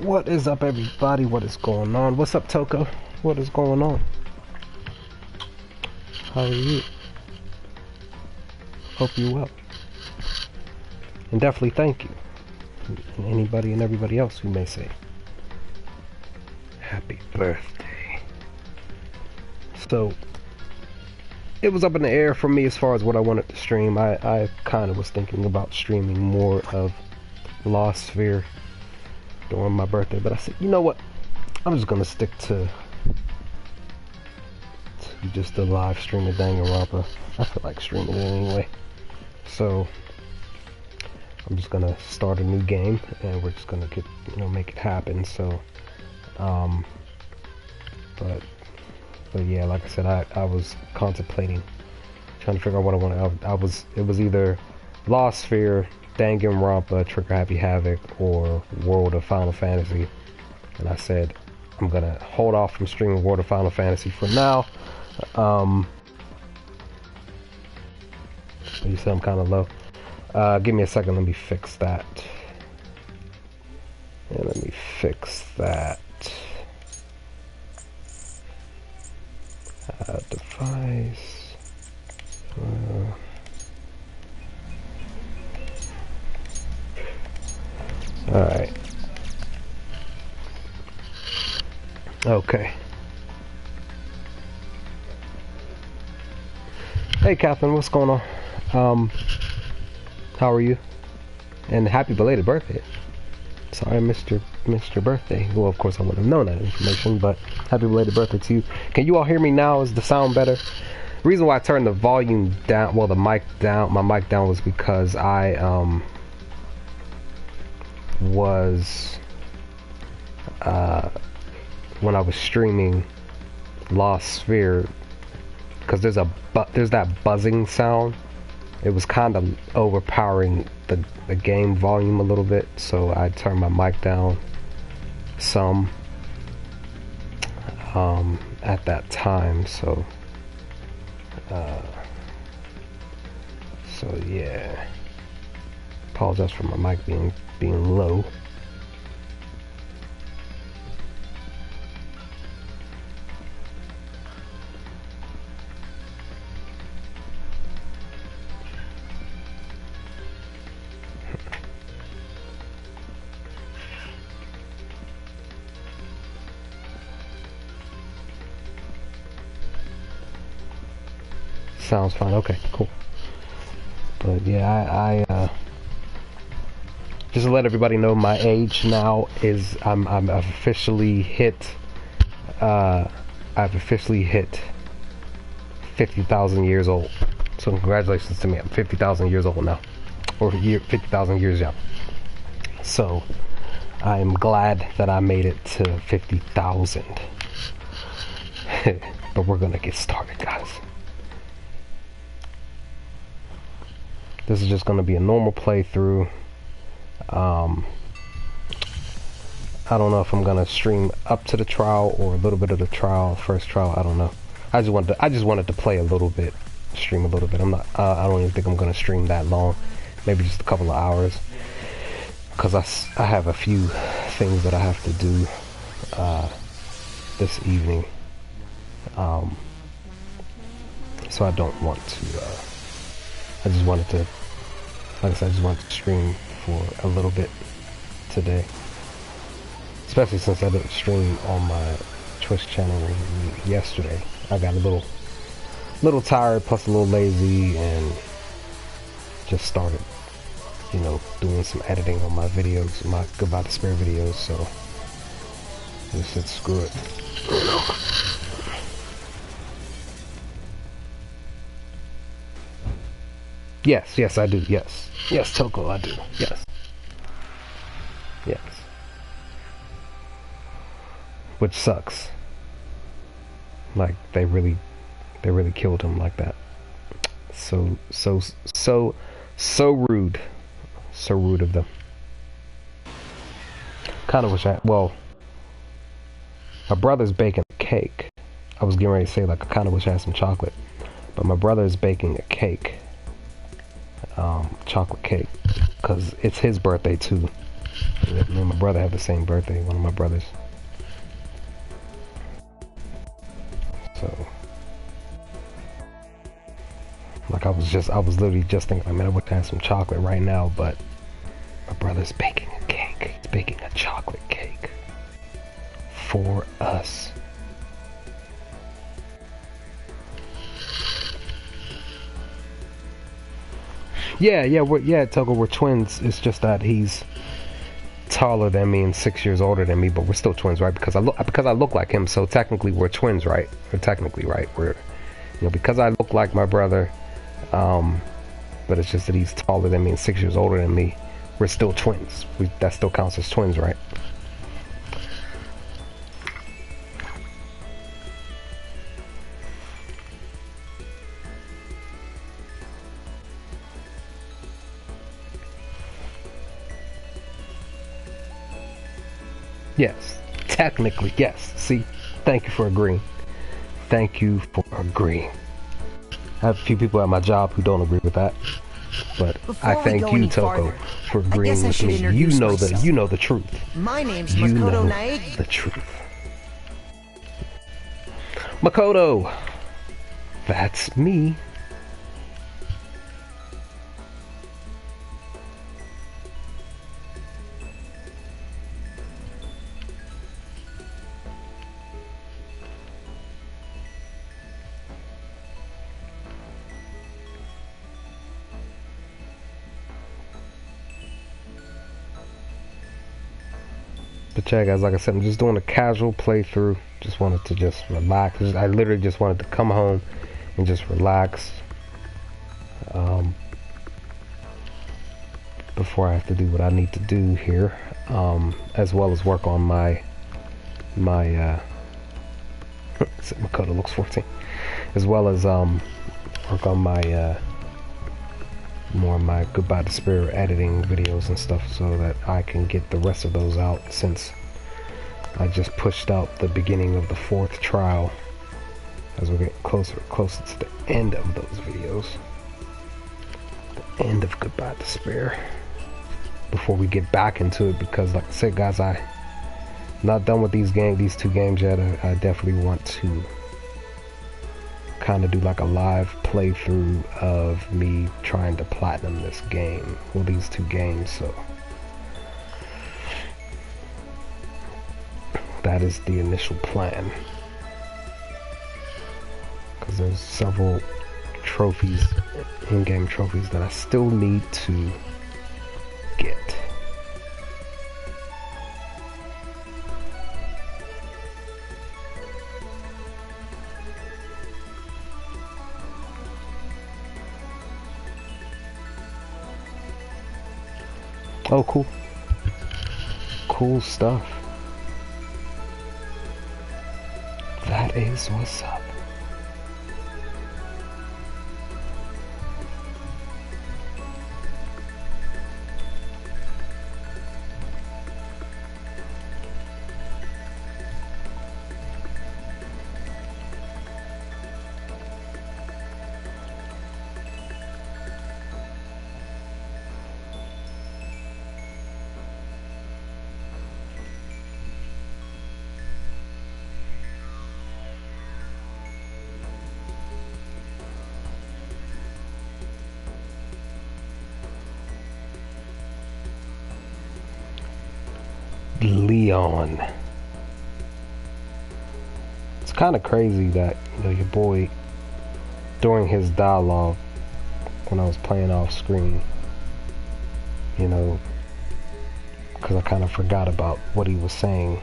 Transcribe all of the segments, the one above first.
What is up, everybody? What is going on? What's up, Toko? What is going on? How are you? Hope you're well. And definitely thank you. And anybody and everybody else who may say happy birthday. So, it was up in the air for me as far as what I wanted to stream. I kind of was thinking about streaming more of Lost Sphere during my birthday, but I said, you know what? I'm just gonna stick to just a live stream of Danganronpa. I feel like streaming it anyway. So I'm just gonna start a new game and we're just gonna make it happen. So but yeah, like I said, I was contemplating trying to figure out what I wanted. It was either Lost Sphere, Danganronpa, Trigger Happy Havoc, or World of Final Fantasy. And I said I'm gonna hold off from streaming World of Final Fantasy for now. You said I'm kind of low. Give me a second, let me fix that. And let me fix that. Device. Alright. Okay. Hey Catherine, what's going on? How are you? And happy belated birthday. Sorry I missed your birthday. Well, of course I wouldn't have known that information, but happy belated birthday to you. Can you all hear me now? Is the sound better? The reason why I turned the volume down, well, the mic down, my mic down, was because I was when I was streaming Lost Sphere, because there's that buzzing sound. It was kind of overpowering the game volume a little bit, so I turned my mic down some at that time. So yeah, apologize for my mic being low. Sounds fine. Okay, cool. But yeah, I just to let everybody know, my age now is I've officially hit 50,000 years old. So congratulations to me. I'm 50,000 years old now, or 50,000 years young. So I'm glad that I made it to 50,000. But we're gonna get started, guys. This is just going to be a normal playthrough. I don't know if I'm going to stream up to the trial or a little bit of the first trial. I don't know. I just wanted to play a little bit, stream a little bit. I don't even think I'm going to stream that long. Maybe just a couple of hours, because I have a few things that I have to do this evening. So I don't want to. I just wanted to, like I said, I just wanted to stream for a little bit today. Especially since I didn't stream on my Twitch channel yesterday. I got a little tired, plus a little lazy, and just started, doing some editing on my videos, my Goodbye to Spare videos, so I just said screw it. Yes, I do. Yes, Toko, I do. Yes. Which sucks. Like they really killed him like that. So rude. So rude of them. Kind of wish my brother's baking a cake. I was getting ready to say, like, I kind of wish I had some chocolate, but my brother's baking a cake. Chocolate cake, because it's his birthday too. Me and my brother have the same birthday, one of my brothers. So, like I was literally just thinking, like, man, I would have some chocolate right now, but my brother's baking a cake. He's baking a chocolate cake for us. Yeah, Togo, we're twins. It's just that he's taller than me and 6 years older than me, but we're still twins, right? Because I look like him, so technically we're twins, right? We're technically right. We're, you know, because I look like my brother, but it's just that he's taller than me and 6 years older than me. We're still twins. That still counts as twins, right? Yes, technically, yes. See, thank you for agreeing. Thank you for agreeing. I have a few people at my job who don't agree with that, but I thank you, Toko, for agreeing with me. You know the truth. My name's Makoto Naegi. The truth. Makoto, that's me. But yeah, guys, like I said, I'm just doing a casual playthrough. Just wanted to just relax. I literally just wanted to come home and just relax before I have to do what I need to do here, as well as work on my Makoto looks 14, as well as work on my more of my Goodbye Despair editing videos and stuff, so that I can get the rest of those out, since I just pushed out the beginning of the 4th trial as we're getting closer to the end of those videos, the end of Goodbye Despair, before we get back into it. Because like I said, guys, I'm not done with these two games yet. I definitely want to kind of do like a live playthrough of me trying to platinum this game, well, these 2 games. So that is the initial plan, because there's several trophies, in-game trophies, that I still need to get. Oh, cool. Cool stuff. That is what's up. Leon. It's kind of crazy that, you know, your boy, during his dialogue, when I was playing off screen, you know, because I kind of forgot about what he was saying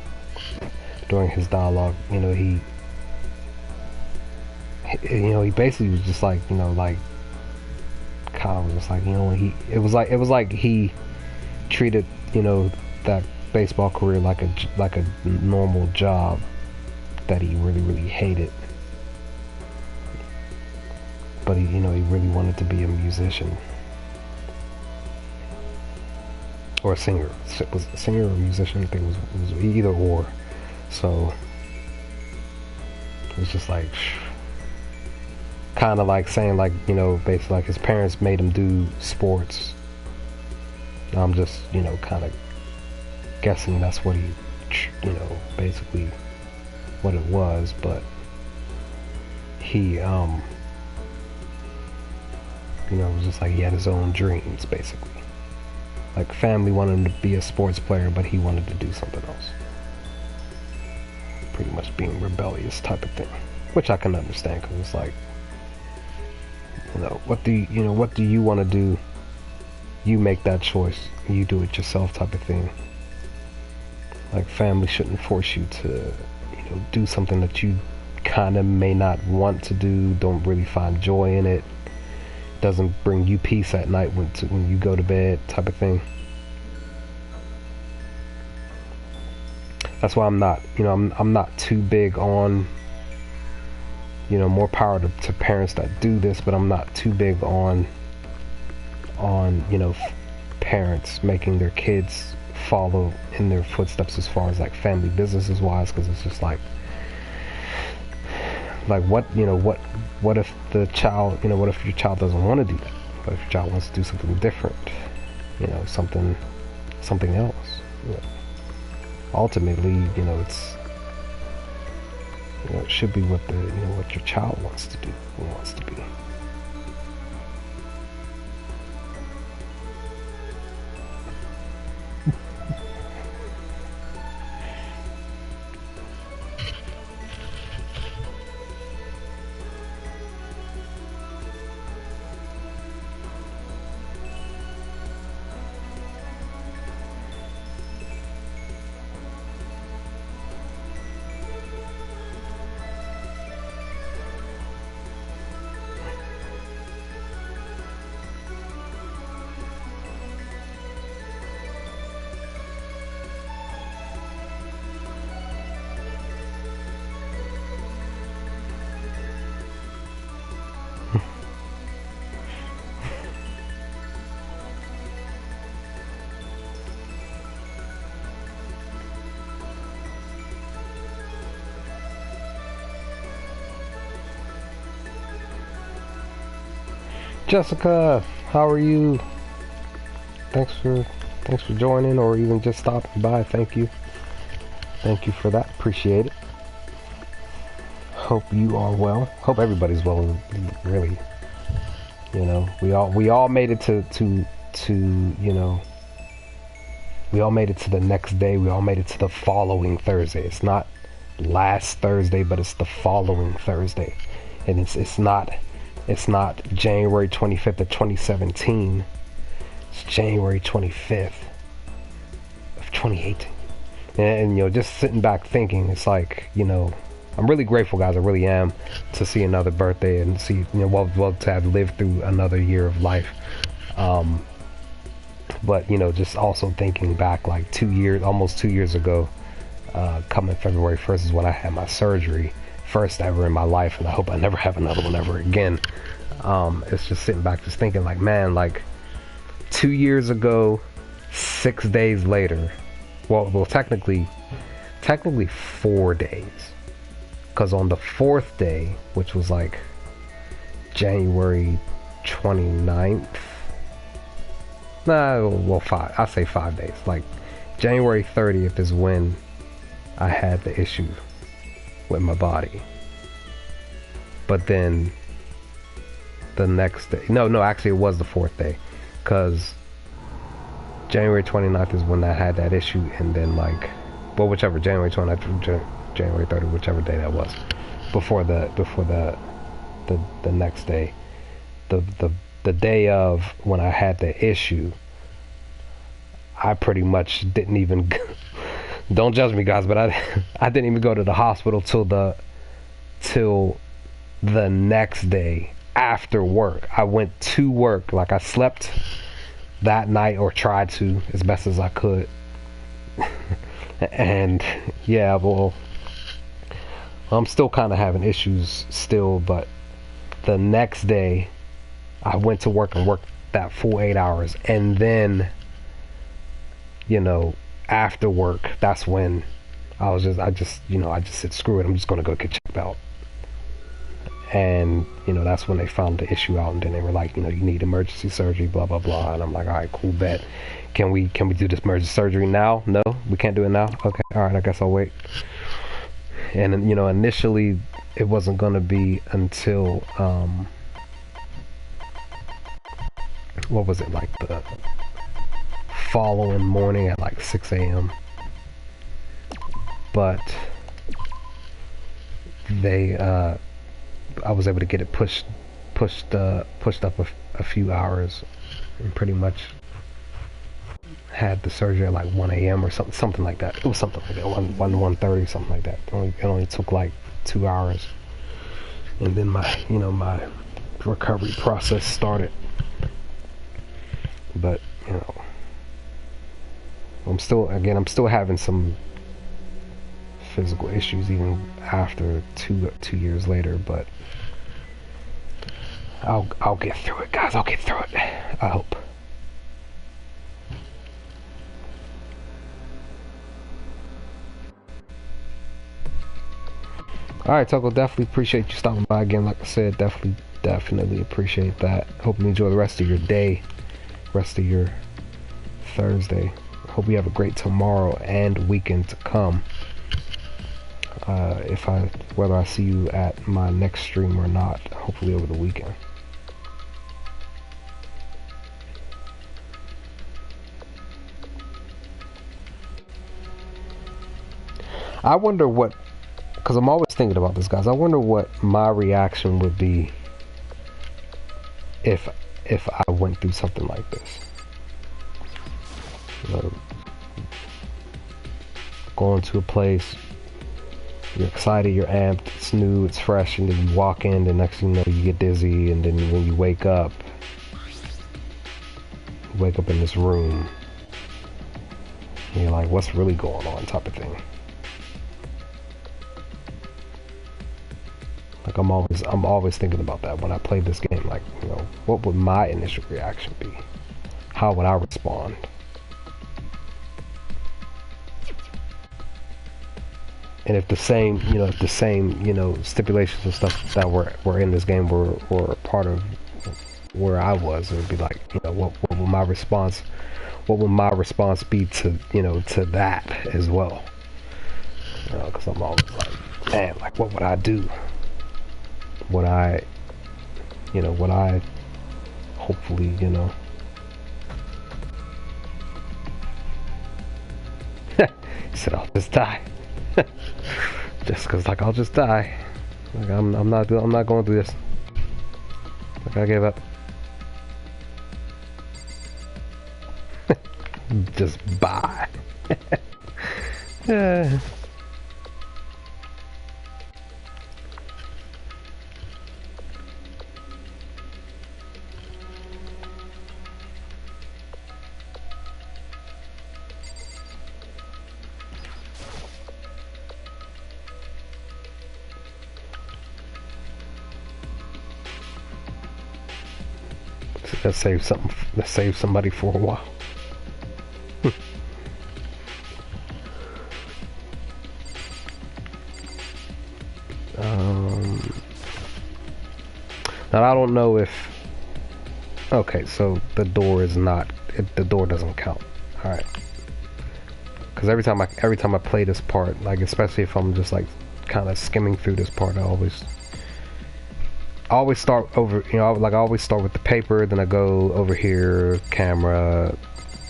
during his dialogue, you know, he basically was just like, you know, like, kind of was just like, you know, it was like he treated, you know, that baseball career like a normal job that he really hated, but he, you know, he really wanted to be a musician or a singer. Was it a singer or a musician? I think it was either or. So it was just like kind of like saying, like, you know, basically like his parents made him do sports. I'm just, you know, kind of guessing that's what he, you know, basically what it was, but he, you know, it was just like he had his own dreams, basically. Like, family wanted him to be a sports player, but he wanted to do something else. Pretty much being rebellious type of thing, which I can understand, because it's like, you know, what do you want to do? You make that choice. You do it yourself, type of thing. Like, family shouldn't force you to, you know, do something that you kind of may not want to do. Don't really find joy in it. Doesn't bring you peace at night when you go to bed, type of thing. That's why I'm not, you know, I'm not too big on, you know, more power to parents that do this, but I'm not too big on, you know, parents making their kids follow in their footsteps as far as like family businesses wise, because it's just like what, you know, what if the child, you know, what if your child doesn't want to do that? What if your child wants to do something different, you know, something else? You know, ultimately, you know, it's, you know, it should be what the, you know, what your child wants to do, or wants to be. Jessica, how are you? Thanks for joining, or even just stopping by. Thank you for that. Appreciate it. Hope you are well. Hope everybody's well. Really, you know, we all made it to you know, we all made it to the next day. We all made it to the following Thursday. It's not last Thursday, but it's the following Thursday, and it's not January 25th of 2017. It's January 25th of 2018. And you know, just sitting back thinking, it's like, you know, I'm really grateful, guys. I really am, to see another birthday and see, you know, well to have lived through another year of life. But you know, just also thinking back, like almost 2 years ago, coming February 1st is when I had my surgery. First ever in my life, and I hope I never have another one ever again. It's just sitting back just thinking, like, man, like 2 years ago, 6 days later, well technically 4 days, because on the 4th day, which was like January 29th, I'll say 5 days, like January 30th is when I had the issue with my body. But then the next day, no, actually it was the 4th day, because January 29th is when I had that issue, and then like, well, whichever, January 29th, January 30th, whichever day that was, before the next day, the day of when I had the issue, I pretty much didn't even don't judge me, guys, but I didn't even go to the hospital till the next day after work. I went to work, like I slept that night, or tried to as best as I could. And yeah, well, I'm still kind of having issues still, but the next day I went to work and worked that full 8 hours, and then, you know, after work, that's when I just said, screw it, I'm just gonna go get checked out. And, you know, that's when they found the issue out, and then they were like, you know, you need emergency surgery, blah, blah, blah. And I'm like, all right, cool, bet. Can we do this emergency surgery now? No, we can't do it now? Okay, all right, I guess I'll wait. And, you know, initially, it wasn't going to be until, what was it, like the following morning at like 6 a.m. But they, I was able to get it pushed up a few hours, and pretty much had the surgery at like 1 a.m. or something like that. It was something like that, 1:30, something like that. It only took like 2 hours, and then my recovery process started. But you know, I'm still having some physical issues even after two years later, but I'll get through it, guys. I'll get through it. I hope. Alright, Toko, definitely appreciate you stopping by again. Like I said, definitely appreciate that. Hope you enjoy the rest of your day, rest of your Thursday. Hope you have a great tomorrow and weekend to come. Whether I see you at my next stream or not, hopefully over the weekend. I wonder what, because I'm always thinking about this, guys. I wonder what my reaction would be if I went through something like this. You know, going to a place, you're excited, you're amped, it's new, it's fresh, and then you walk in, the next thing you know, you get dizzy, and then when you wake up in this room, and you're like, what's really going on, type of thing. Like, I'm always thinking about that when I play this game. Like, you know, what would my initial reaction be? How would I respond? And if the same, stipulations and stuff that were in this game were a part of where I was, it would be like, you know, what would my response be to, to that as well? You know, because I'm always like, man, like, what would I do? Would I hopefully, he said, I'll just die. Just cause like, I'll just die. Like, I'm not going through this. Like, I gave up. Just bye. Let's save something. Let's save somebody for a while. Now I don't know if. Okay, so the door is not. The door doesn't count. All right. Because every time I play this part, like especially if I'm just like kind of skimming through this part, I always start over, I always start with the paper, then I go over here, camera,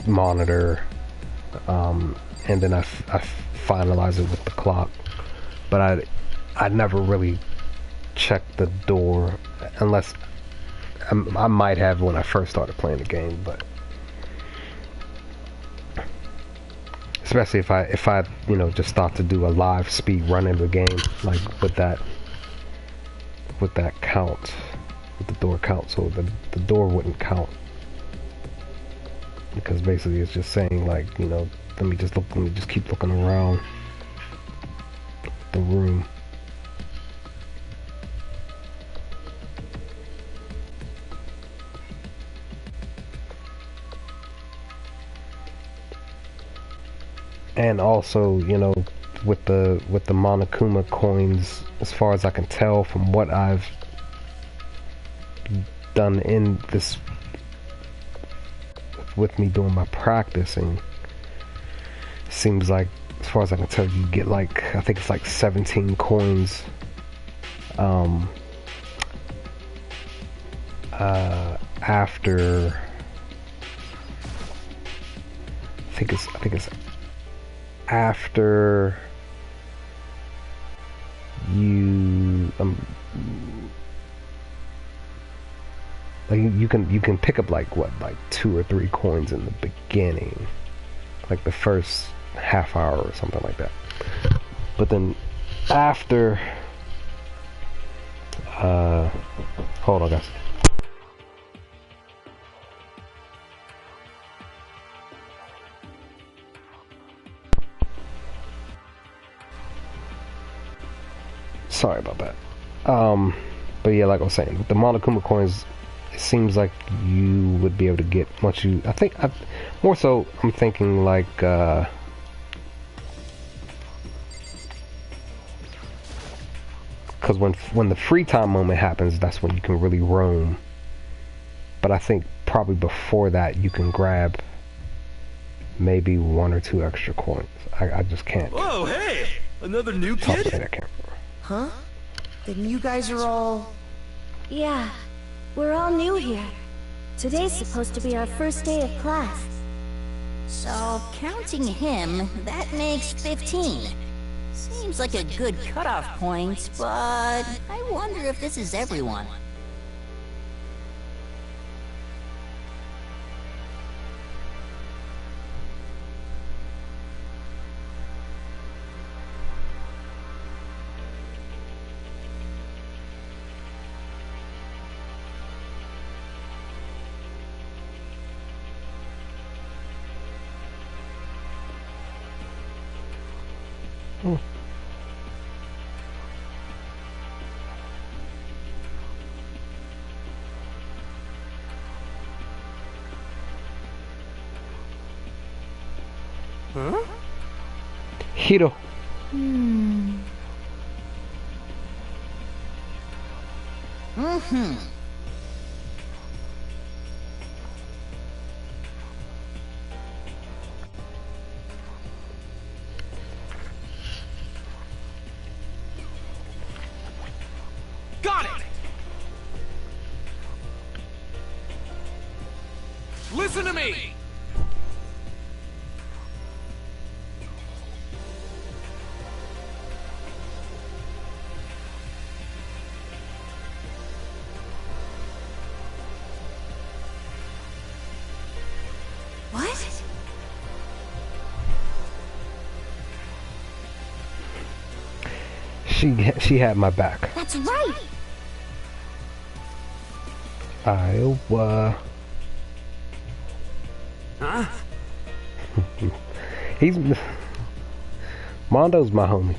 monitor, and then I finalize it with the clock. But I never really check the door, unless I might have when I first started playing the game, but especially if I just start to do a live speed run in the game, like with that count, with the door count, so the door wouldn't count, because basically it's just saying like, let me just keep looking around the room. And also, with the Monokuma coins, as far as I can tell from what I've done in this with me doing my practicing, seems like, as far as I can tell, you get like, I think it's like 17 coins after I think it's after you like you can pick up like what, like 2 or 3 coins in the beginning, like the first half hour or something like that. But then after hold on guys. Sorry about that. But yeah, like I was saying, with the Monokuma coins, it seems like you would be able to get once you, more so I'm thinking like because when the free time moment happens, that's when you can really roam. But I think probably before that you can grab maybe 1 or 2 extra coins. I just can't. Whoa, hey! Another new kid? I can't remember. Huh? Then you guys are all... Yeah, we're all new here. Today's supposed to be our first day of class. So, counting him, that makes 15. Seems like a good cutoff point, but I wonder if this is everyone. Huh? Hiro. Got it! Listen to me! What? She had my back. That's right! Iowa. Huh? He's Mondo's my homie.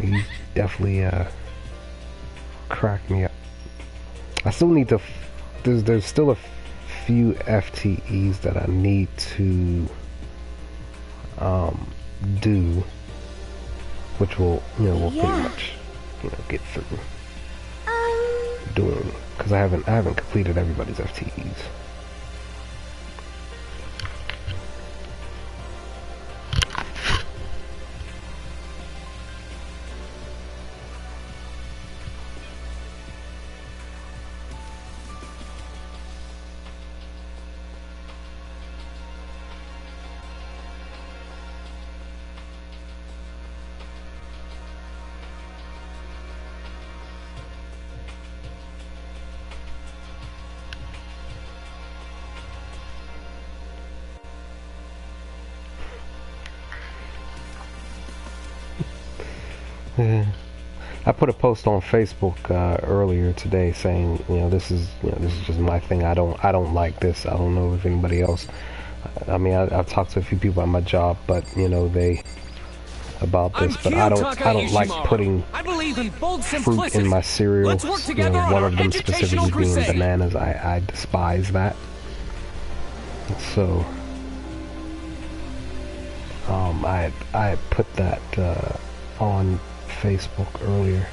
He definitely cracked me up. I still need to. There's still a few FTEs that I need to do, which will we'll pretty much get through doing, because I haven't completed everybody's FTEs. I put a post on Facebook earlier today saying, this is just my thing. I don't like this. I don't know if anybody else. I mean, I've talked to a few people at my job, but they about this. But I don't like putting fruit in my cereal. One of them specifically being bananas. I despise that. So I put that on Facebook earlier.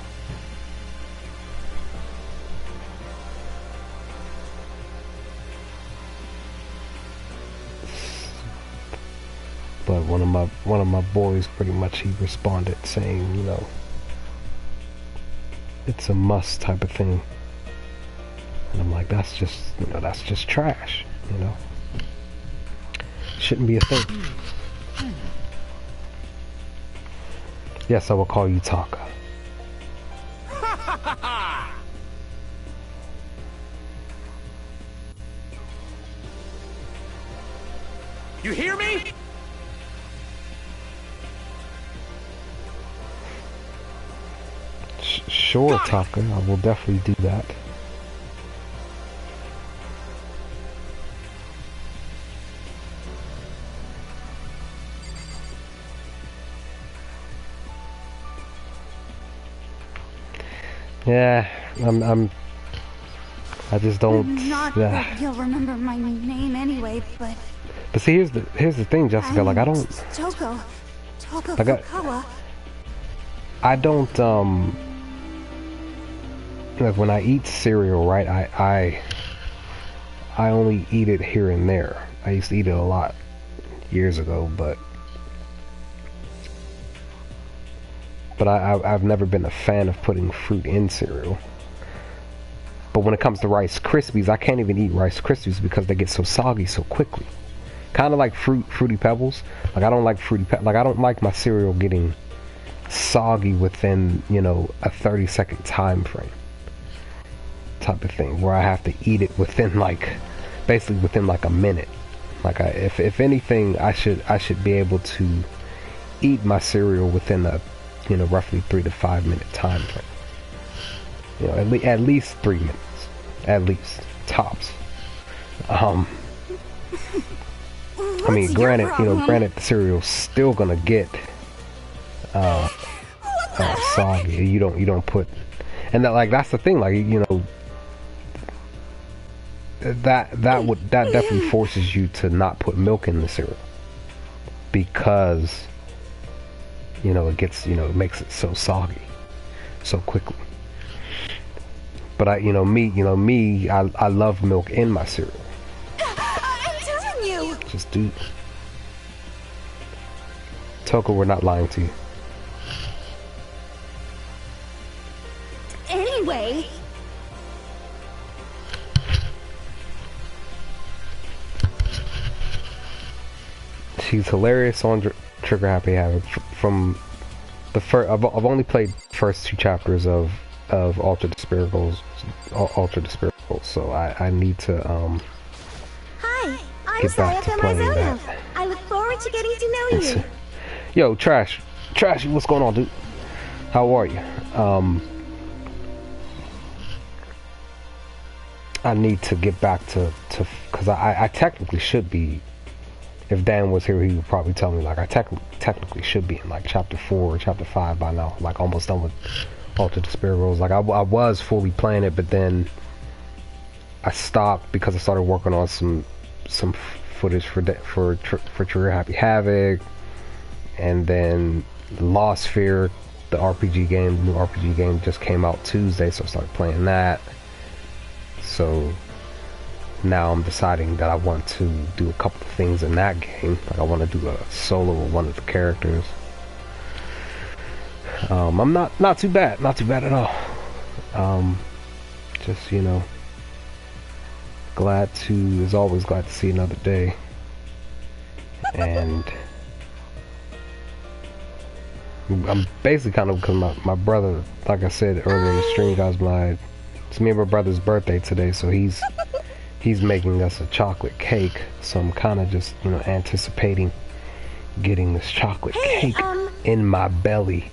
one of my boys pretty much, he responded saying, you know, it's a must type of thing. And I'm like, that's just, you know, that's just trash, you know. Shouldn't be a thing. Yes, I will call you Taka. You hear me? Sure, Taka. I will definitely do that. Yeah, I just don't. Not that you'll remember my name anyway, but see, here's the thing, Jessica. Like, I don't. Toko Like, Fukawa. I don't. Like, when I eat cereal, right? I only eat it here and there. I used to eat it a lot years ago, but I've never been a fan of putting fruit in cereal. But when it comes to Rice Krispies, I can't even eat Rice Krispies because they get so soggy so quickly. Kind of like Fruity Pebbles. Like, I don't like like, I don't like my cereal getting soggy within, you know, a 30-second time frame type of thing, where I have to eat it within, like, basically within like a minute. Like, if anything, I should be able to eat my cereal within a, you know, roughly 3 to 5 minute time frame. You know, at least 3 minutes, at least tops. I mean, granted, you know, the cereal's still gonna get soggy. You don't put, and that, like, that's the thing. Like, you know, that definitely forces you to not put milk in the cereal, because, you know, it gets, you know, it makes it so soggy so quickly. But I love milk in my cereal. I'm telling you. Just do. Toko, we're not lying to you. Anyway. She's hilarious on Trigger Happy Havoc. From the first, I've only played first 2 chapters of Ultra Desperables, so I need to Hi, I'm get back to Sayaka playing Mizuno. that. I look forward to getting to know you. Yo, Trash, what's going on, dude? How are you? I need to get back to because I technically should be. If Dan was here, he would probably tell me, like, I technically should be in, like, chapter 4 or chapter 5 by now, like, almost done with Ultra Desperables. Like, I was fully playing it, but then I stopped because I started working on some footage for Trigger Happy Havoc, and then Lost Sphere, the new RPG game just came out Tuesday, so I started playing that. So now I'm deciding that I want to do a couple of things in that game. Like, I want to do a solo with one of the characters. I'm not too bad at all. Just, you know, as always, glad to see another day. And I'm basically kind of, because my brother, like I said earlier in the stream, guys, it's me and my brother's birthday today, so he's making us a chocolate cake, so I'm kind of just, you know, anticipating getting this chocolate cake in my belly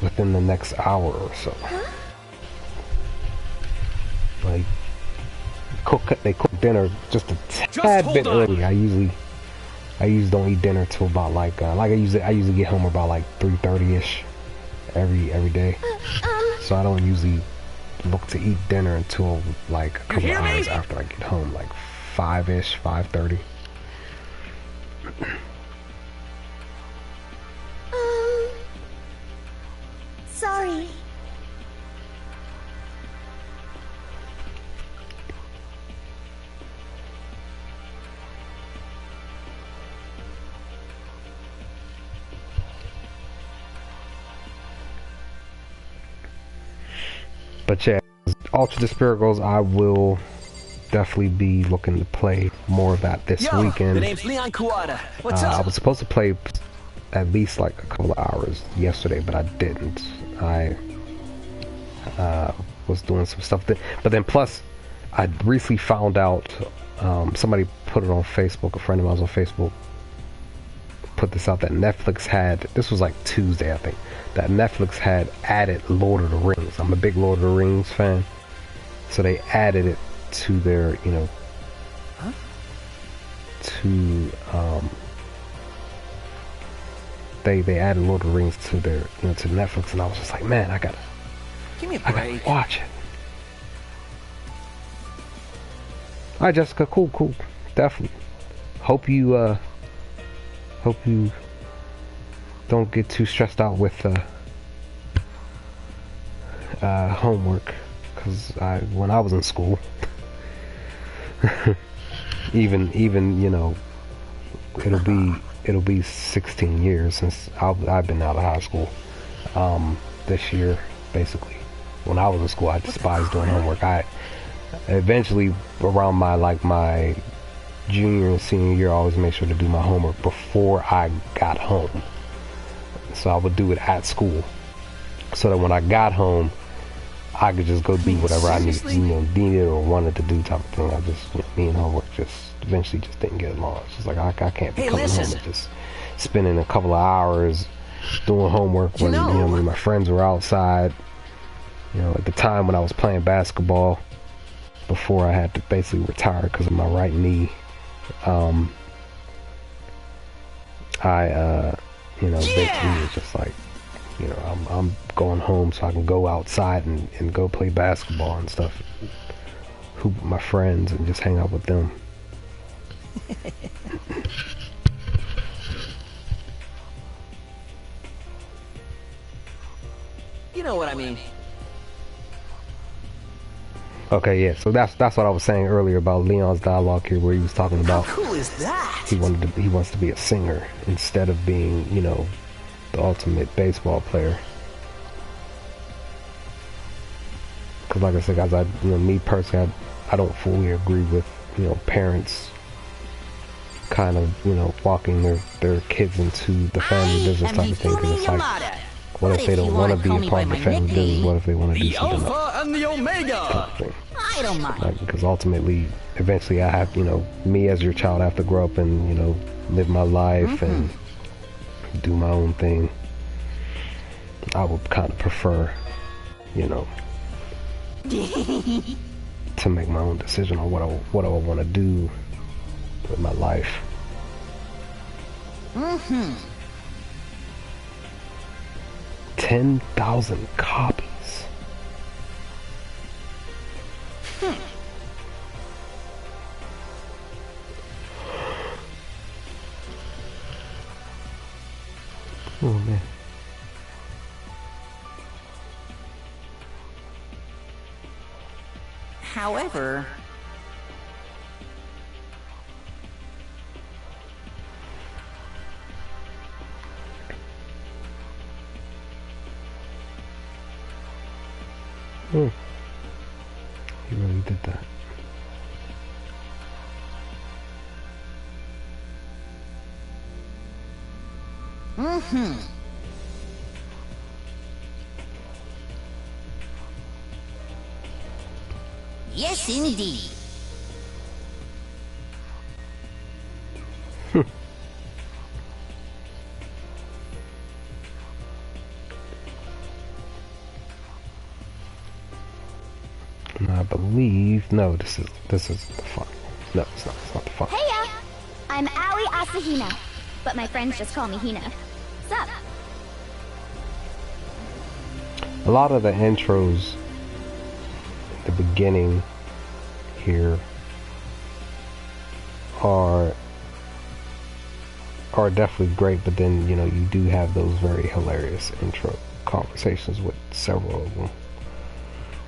within the next hour or so. Like, they cook dinner just a tad bit early. I usually don't eat dinner till about like I usually get home about like 3:30ish every day. So I don't usually look to eat dinner until like a couple hours after I get home, like 5-ish, 5:30. Sorry. But yeah, Ultra the Spirit Girls, I will definitely be looking to play more of that this weekend. The name's Leon Kuwata. What's up? I was supposed to play at least like a couple of hours yesterday, but I didn't. I was doing some stuff, but then plus I recently found out, somebody put it on Facebook, a friend of mine was on Facebook, put this out, that Netflix had, this was like Tuesday I think, that Netflix had added Lord of the Rings. I'm a big Lord of the Rings fan, so they added it to their, you know, they added Lord of the Rings to their, you know, to Netflix, and I was just like, man, I gotta watch it. Alright, Jessica, cool, definitely. Hope you don't get too stressed out with homework, because when I was in school, even you know, it'll be 16 years since I've been out of high school. This year, basically. When I was in school, I despised doing homework. I eventually, around my junior and senior year, I always made sure to do my homework before I got home. So I would do it at school, so that when I got home, I could just go do whatever I needed or wanted to do, type of thing. I just, you know, me and homework just eventually just didn't get along. It's just like I can't be coming home and just spending a couple of hours doing homework when, you know, me and my friends were outside. You know, at the time when I was playing basketball, before I had to basically retire because of my right knee, you know, basically was just like, you know, I'm going home so I can go outside and go play basketball and stuff, hoop with my friends and just hang out with them. You know what I mean. Okay, yeah. So that's what I was saying earlier about Leon's dialogue here, where he was talking about how cool is that? He wants to be a singer instead of being, you know, the ultimate baseball player. Because like I said, guys, you know, me personally, I don't fully agree with, you know, parents kind of, you know, walking their kids into the family business type of thing. Because it's like, what if they don't want to be a part of the family business? What if they want to do something else? Alpha and the Omega. I don't mind. Like, because ultimately, eventually, I have, you know, me as your child, I have to grow up and, you know, live my life and do my own thing. I would kind of prefer, you know, to make my own decision on what I want to do with my life. 10,000 copies. Oh man. However, He really did that. Yes, indeed. I believe this is the fun. No, it's not the fun. Heya! I'm Aoi Asahina, but my friends just call me Hina. What's up? A lot of the intros at the beginning here are definitely great, but then, you know, you do have those very hilarious intro conversations with several of them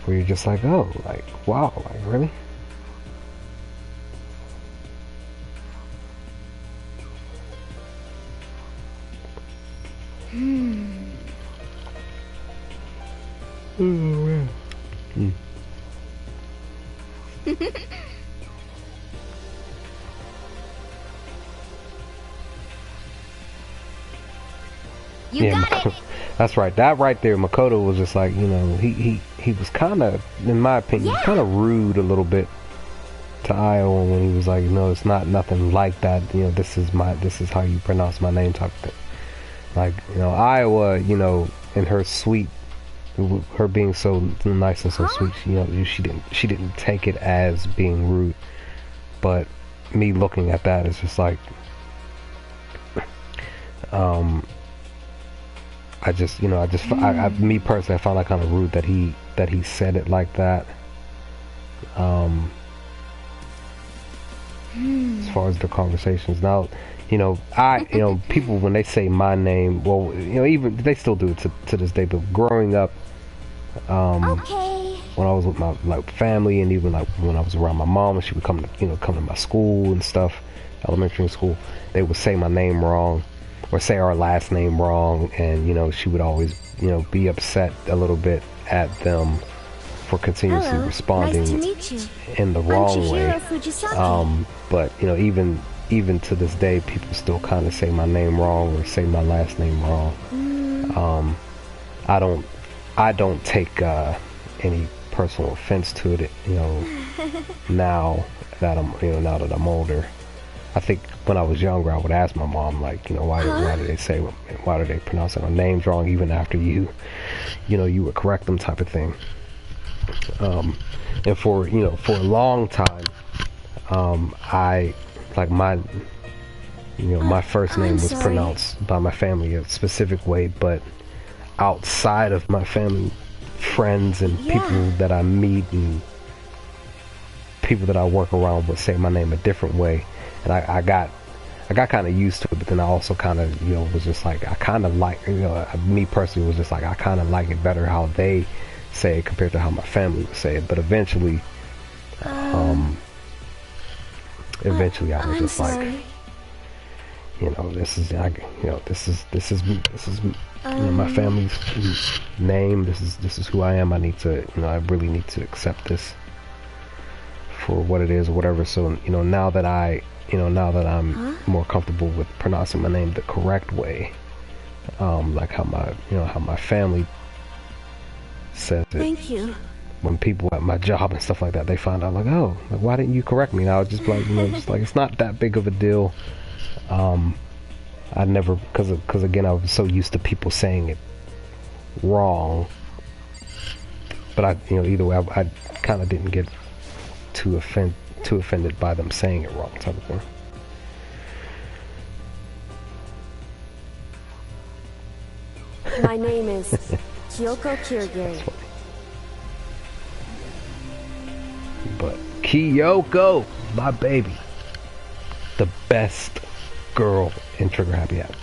where you're just like, oh, like, wow, like, really? Oh, man. You got it. That's right. That right there, Makoto was just like, you know, he was kind of, in my opinion, kind of rude a little bit to Iowa when he was like, no, it's not nothing like that. You know, this is how you pronounce my name type of thing. Like, you know, Iowa, you know, in her sweet, her being so nice and so sweet, you know, she didn't take it as being rude. But me looking at that is just like, me personally, I found that kind of rude that he said it like that. As far as the conversations now, you know, people when they say my name, well, you know, even they still do it to this day. But growing up, when I was with my family, and even like when I was around my mom, and she would come to my school and stuff, elementary school, they would say my name wrong or say our last name wrong, and you know, she would always, you know, be upset a little bit at them for continuously responding in the wrong way. But you know, even to this day, people still kind of say my name wrong or say my last name wrong. I don't take any personal offense to it, you know, now that I'm older. I think when I was younger, I would ask my mom, like, you know, why do they pronounce our names wrong even after you would correct them, type of thing. And for a long time, my first name was pronounced by my family a specific way, but outside of my family, friends and people that I meet and people that I work around would say my name a different way. And I got kind of used to it, but then I also kind of, you know, was just like, I kind of like, you know, me personally was just like, I kind of like it better how they say it compared to how my family would say it. But eventually I was just like, you know, this is my family's name. This is who I am. I need to, you know, I really need to accept this for what it is or whatever. So, you know, now that I'm more comfortable with pronouncing my name the correct way, like how my family says it. Thank you. When people at my job and stuff like that, they find out, like, oh, like, why didn't you correct me? And I was just like, you know, just like, it's not that big of a deal. I never, because again, I was so used to people saying it wrong. But I, you know, either way, I kind of didn't get too offended by them saying it wrong, type of thing. My name is Kyoko Kirigiri. But Kyoko, my baby, the best girl in Trigger Happy Happy.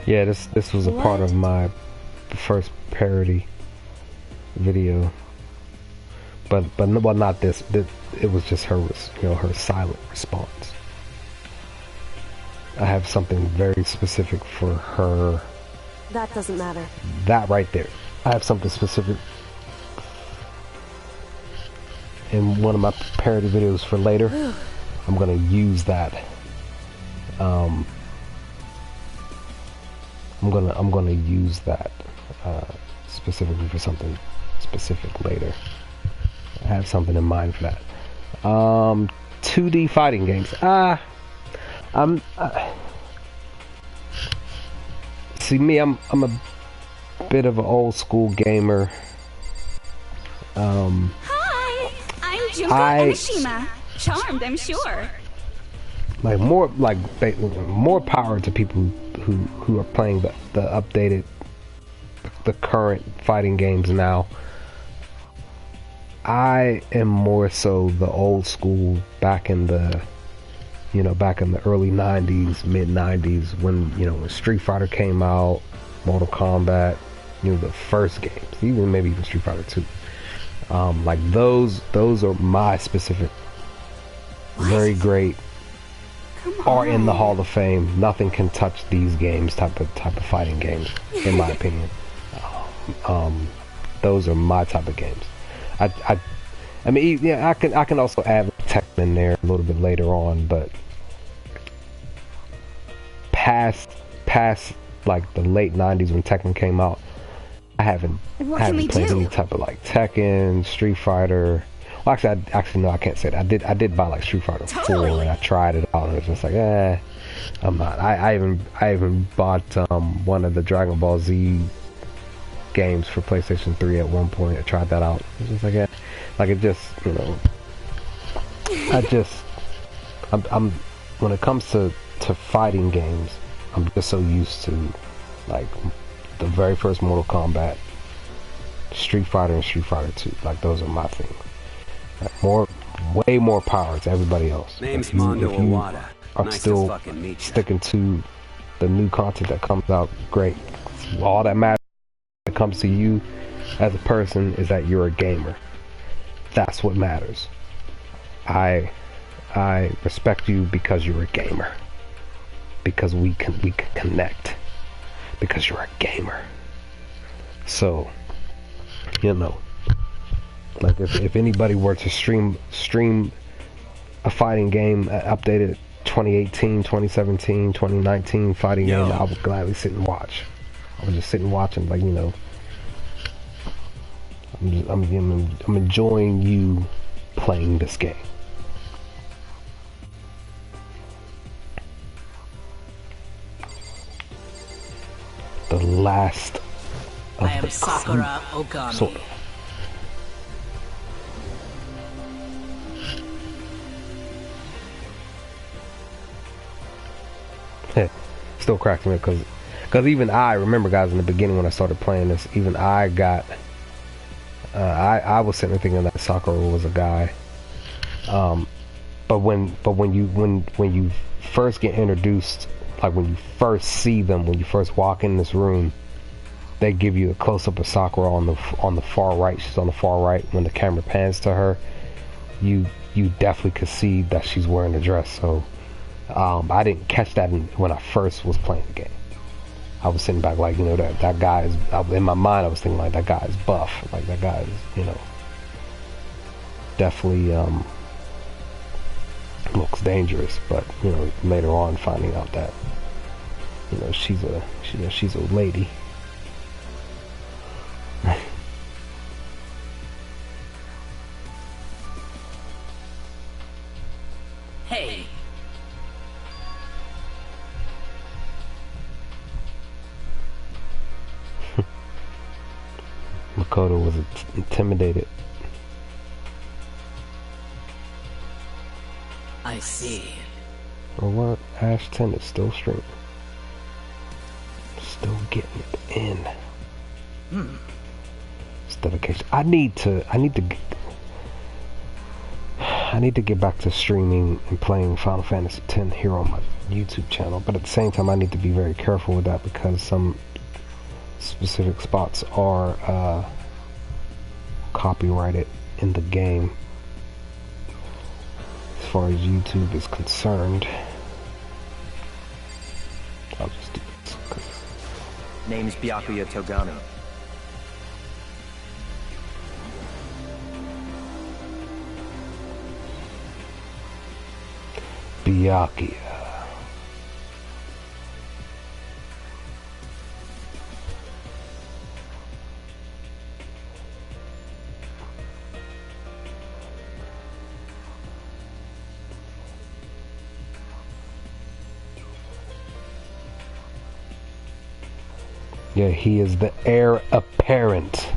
Yeah, this was a part of my first parody video, but well, not this. It was just her, you know, her silent response. I have something very specific for her. That doesn't matter. That right there. I have something specific in one of my parody videos for later. I'm gonna use that. I'm gonna use that specifically for something specific later. I have something in mind for that. 2D fighting games. See me, I'm a bit of an old school gamer. Hi, I'm Junko Enoshima. Charmed, I'm sure. Like more power to people who are playing the updated, the current fighting games now. I am more so the old school, back in the you know, back in the early 90s, mid 90s, when, you know, when Street Fighter came out, Mortal Kombat, you know, the first games, maybe even Street Fighter 2. Like those are my specific, very great, are in the Hall of Fame. Nothing can touch these games, type of fighting games, in my opinion. Those are my type of games. I mean, yeah, I can also add Tekken in there a little bit later on, but past like the late 90s when Tekken came out, I haven't played any type of like Tekken, Street Fighter. Well, actually no, I can't say that. I did buy like Street Fighter 4 and I tried it out and it was just like, I'm not. I even bought one of the Dragon Ball Z games for PlayStation 3 at one point. I tried that out. It was just like, like it just, you know, I'm when it comes to fighting games, I'm just so used to like the very first Mortal Kombat, Street Fighter, and Street Fighter 2. Like those are my things. Like way more power to everybody else. Name's Mondo Iwata. I'm nice still to fucking meet sticking to the new content that comes out. Great. All that matters when it comes to you as a person is that you're a gamer. That's what matters. I respect you because you're a gamer. Because we can connect. Because you're a gamer. So, you know, like if anybody were to stream a fighting game, updated 2018, 2017, 2019 fighting game, I would gladly sit and watch. I would just sit and watch and, like, you know, I'm enjoying you playing this game. The last of I am Sakura Okami. Sort of. Still cracks me because even I remember, guys, in the beginning when I started playing this, even I got I was sitting there thinking that Sakura was a guy, but when you first get introduced, like when you first see them, when you first walk in this room, they give you a close-up of Sakura on the far right. She's on the far right. When the camera pans to her, you definitely could see that she's wearing a dress. So I didn't catch that when I first was playing the game. I was sitting back like, you know, that guy is, in my mind I was thinking like, that guy is buff, like that guy is, you know, definitely looks dangerous. But, you know, later on finding out that, you know, she's a lady. Hey. Makoto was intimidated. I see. Or what? Ash 10 is still streaming. Still getting it in. It's dedication. I need to get back to streaming and playing Final Fantasy X here on my YouTube channel, but at the same time I need to be very careful with that because some specific spots are copyrighted in the game as far as YouTube is concerned. I'll just do this. Name's Byakuya Togami. Byakuya. Yeah, he is the heir apparent.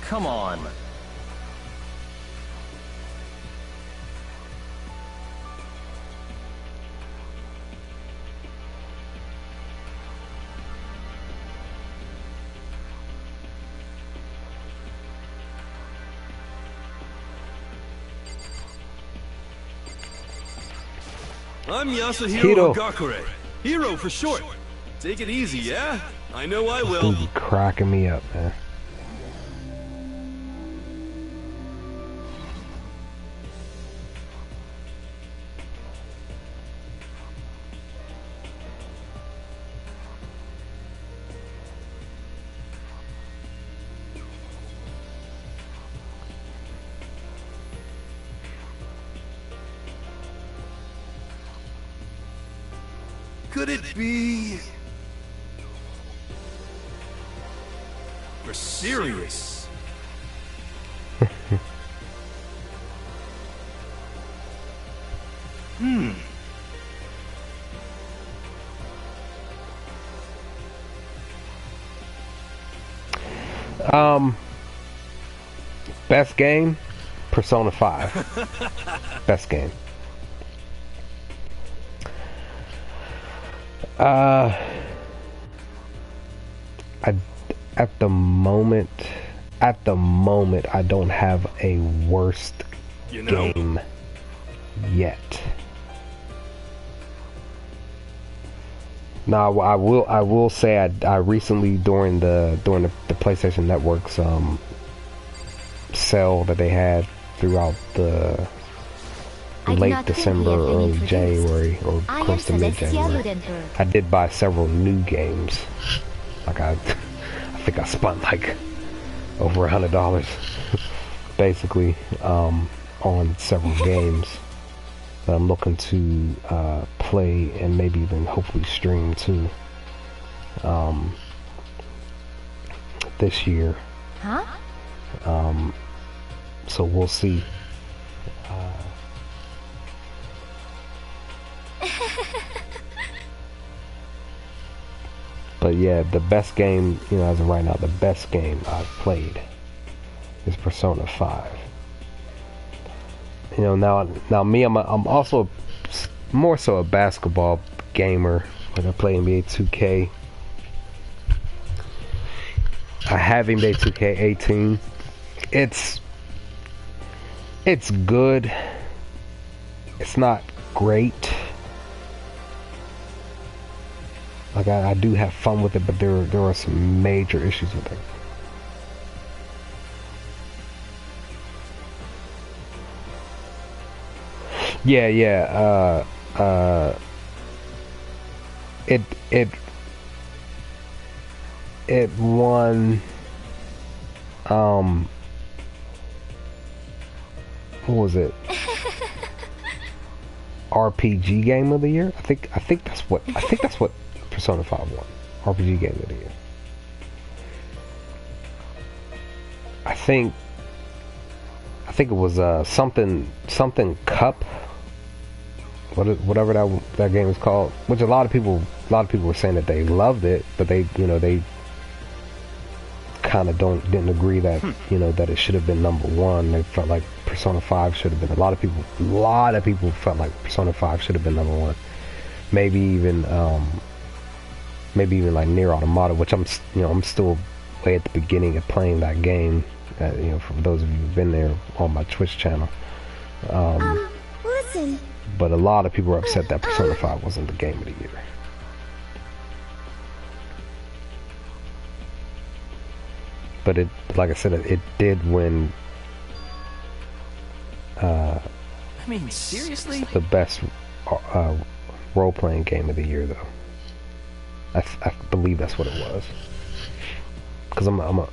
Come on. I'm Yasuhiro Hiro. Hagakure. Hero for short. Take it easy, yeah? I know I will. Dude, be cracking me up, man. Could it be... We're serious? Best game, Persona 5. Best game. At the moment, I don't have a worst game yet. Now, I will say I recently during the PlayStation Network's sale that they had throughout the late December, early January, or close to mid-January, I did buy several new games. Like I think I spent like over $100 basically on several games that I'm looking to play and maybe even hopefully stream too this year. So we'll see. But yeah, the best game, you know, as of right now, the best game I've played is Persona 5. You know, now me, I'm also more so a basketball gamer. Like I play NBA 2K. I have NBA 2K18. It's good. It's not great. Like I do have fun with it, but there are some major issues with it. Yeah. It won. What was it? RPG Game of the Year. I think that's what Persona 5 won. RPG Game of the Year. I think it was something Cup. Whatever that game is called. Which a lot of people were saying that they loved it, but they kind of didn't agree that that it should have been number one. They felt like Persona 5 should have been. A lot of people felt like Persona 5 should have been number one. Maybe even like Nier Automata, which I'm still way at the beginning of playing that game. For those of you who've been there on my Twitch channel. Listen. But a lot of people were upset that Persona 5 wasn't the game of the year. But it, like I said, it did win. I mean, seriously? The best role-playing game of the year, though. I believe that's what it was. Because I'm a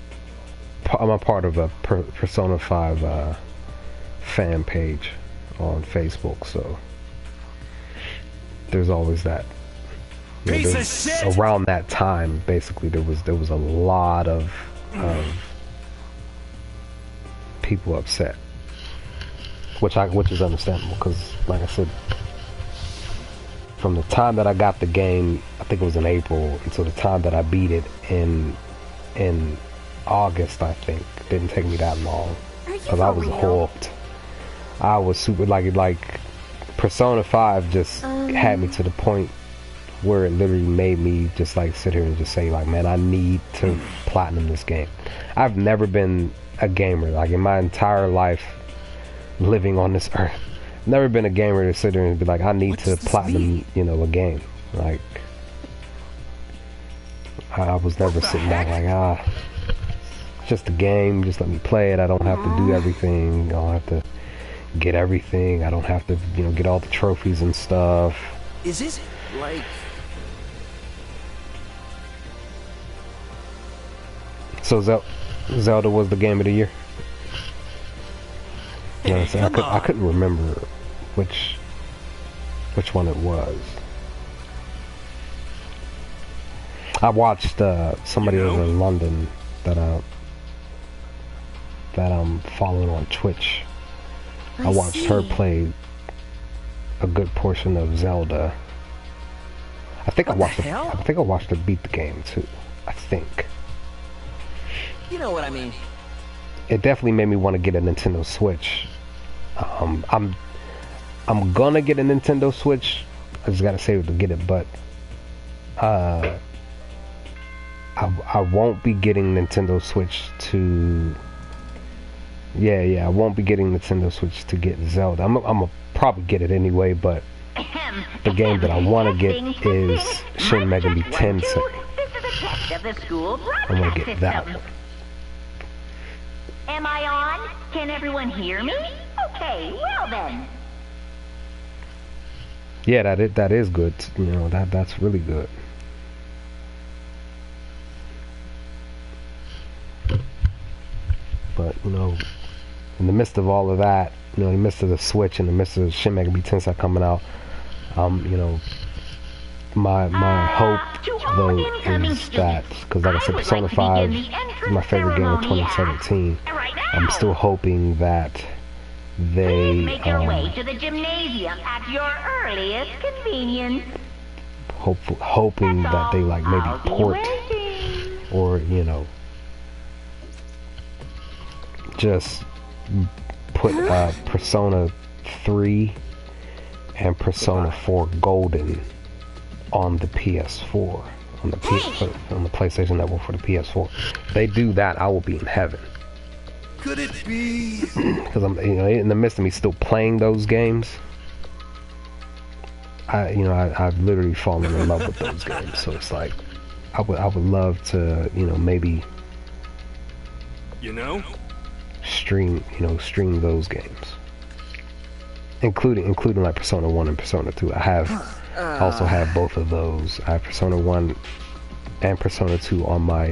part of a Persona 5 fan page on Facebook, so there's always that. Around that time, basically, there was a lot of people upset, which is understandable, because like I said, from the time that I got the game, I think it was in April, until the time that I beat it in August, I think, didn't take me that long. Are you Because I was hooked. I was super, like Persona 5 just had me to the point where it literally made me just like sit here and just say like, man, I need to platinum this game. I've never been a gamer, like in my entire life living on this earth. Never been a gamer to sit there and be like, I need to platinum, you know, a game. Like, I was never sitting back like, it's just a game, just let me play it. I don't have to do everything. I don't have to get everything. I don't have to, you know, get all the trophies and stuff. Is it like... So Zelda was the game of the year. You know what I'm saying? I couldn't remember which one it was. I watched somebody over in London that I'm following on Twitch. I watched her play a good portion of Zelda. I think I watched her beat the game too. I think. You know what I mean? It definitely made me want to get a Nintendo Switch. I'm gonna get a Nintendo Switch. I just gotta save it to get it, but I won't be getting Nintendo Switch to. Yeah, I won't be getting Nintendo Switch to get Zelda. I'm gonna probably get it anyway, but the game that I want to get is Shin Megami Tensei. I'm gonna get that one. Am I on? Can everyone hear me? Okay, well then. Yeah, that is good. You know, that's really good. But you know, in the midst of all of that, you know, in the midst of the Switch, in the midst of Shin Megami Tensei coming out, you know, my hope though is that, because like I said, Persona 5 is my favorite game of 2017. I'm still hoping that they make your way to the gymnasium at your earliest convenience. Hoping that they like maybe port or, you know, just put Persona 3 and Persona 4 Golden on the PS4, on the PlayStation Network for the PS4. If they do that, I will be in heaven. Could it be? Because I'm, you know, in the midst of me still playing those games, I've literally fallen in love with those games. So it's like, I would love to, you know, maybe, You know? stream those games, including like Persona 1 and Persona 2. I also have both of those. I have Persona 1 and Persona 2 on my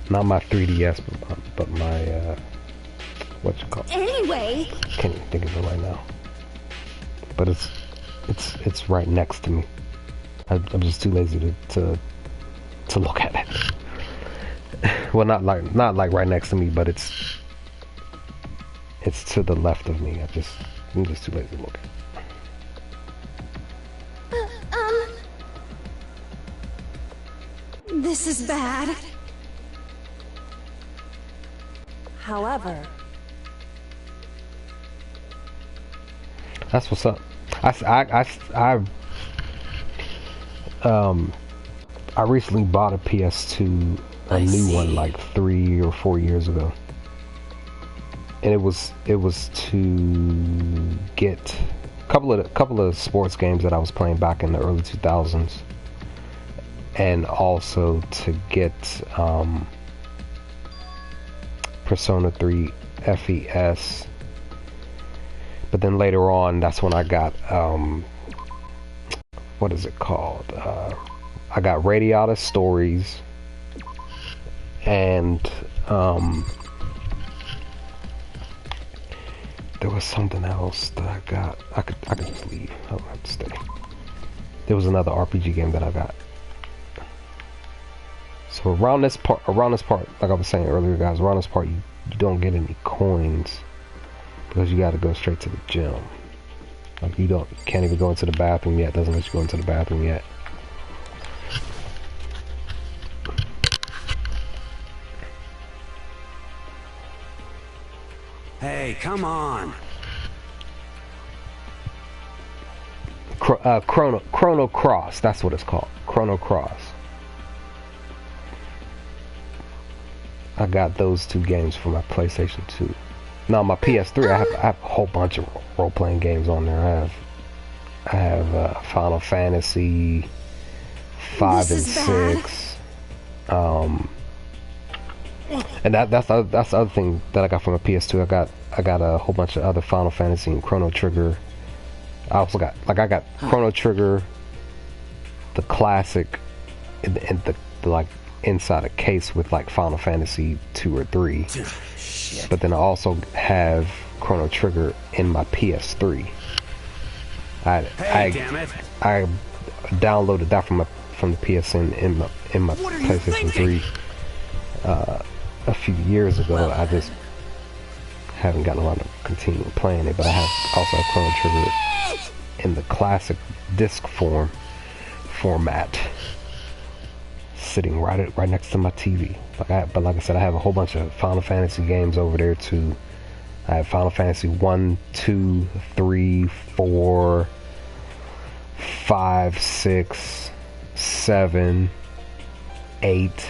not my 3DS, but my what you call it? Anyway, Can't even think of it right now. But it's right next to me. I'm just too lazy to look at it. Well, not like right next to me, but it's to the left of me. I'm just too lazy to look at it. this is bad. However, That's what's up. I recently bought a PS2, a new one, like 3 or 4 years ago, and it was to get a couple of sports games that I was playing back in the early 2000s, and also to get Persona 3 FES. But then later on, that's when I got what is it called? I got Radiata Stories, and there was something else that I got. I could just leave. I don't have to stay. There was another RPG game that I got. So around this part, like I was saying earlier, guys, around this part, you don't get any coins because you got to go straight to the gym. Like you can't even go into the bathroom yet. Doesn't let you go into the bathroom yet. Hey, come on. Chrono Cross. That's what it's called. Chrono Cross. I got those 2 games for my PlayStation 2. Now my PS3, I have a whole bunch of role-playing games on there. I have Final Fantasy 5 and 6. And that's the other thing that I got from a PS2. I got a whole bunch of other Final Fantasy and Chrono Trigger. I also got Chrono Trigger, the classic, and the like inside a case with like Final Fantasy 2 or 3. But then I also have Chrono Trigger in my PS3. I downloaded that from the PSN in my PlayStation 3 a few years ago. I just haven't gotten around to continuing playing it, but I have also have Chrono Trigger in the classic disc format sitting right next to my TV. But like I said, I have a whole bunch of Final Fantasy games over there too. I have Final Fantasy 1, 2, 3, 4, 5, 6, 7, 8,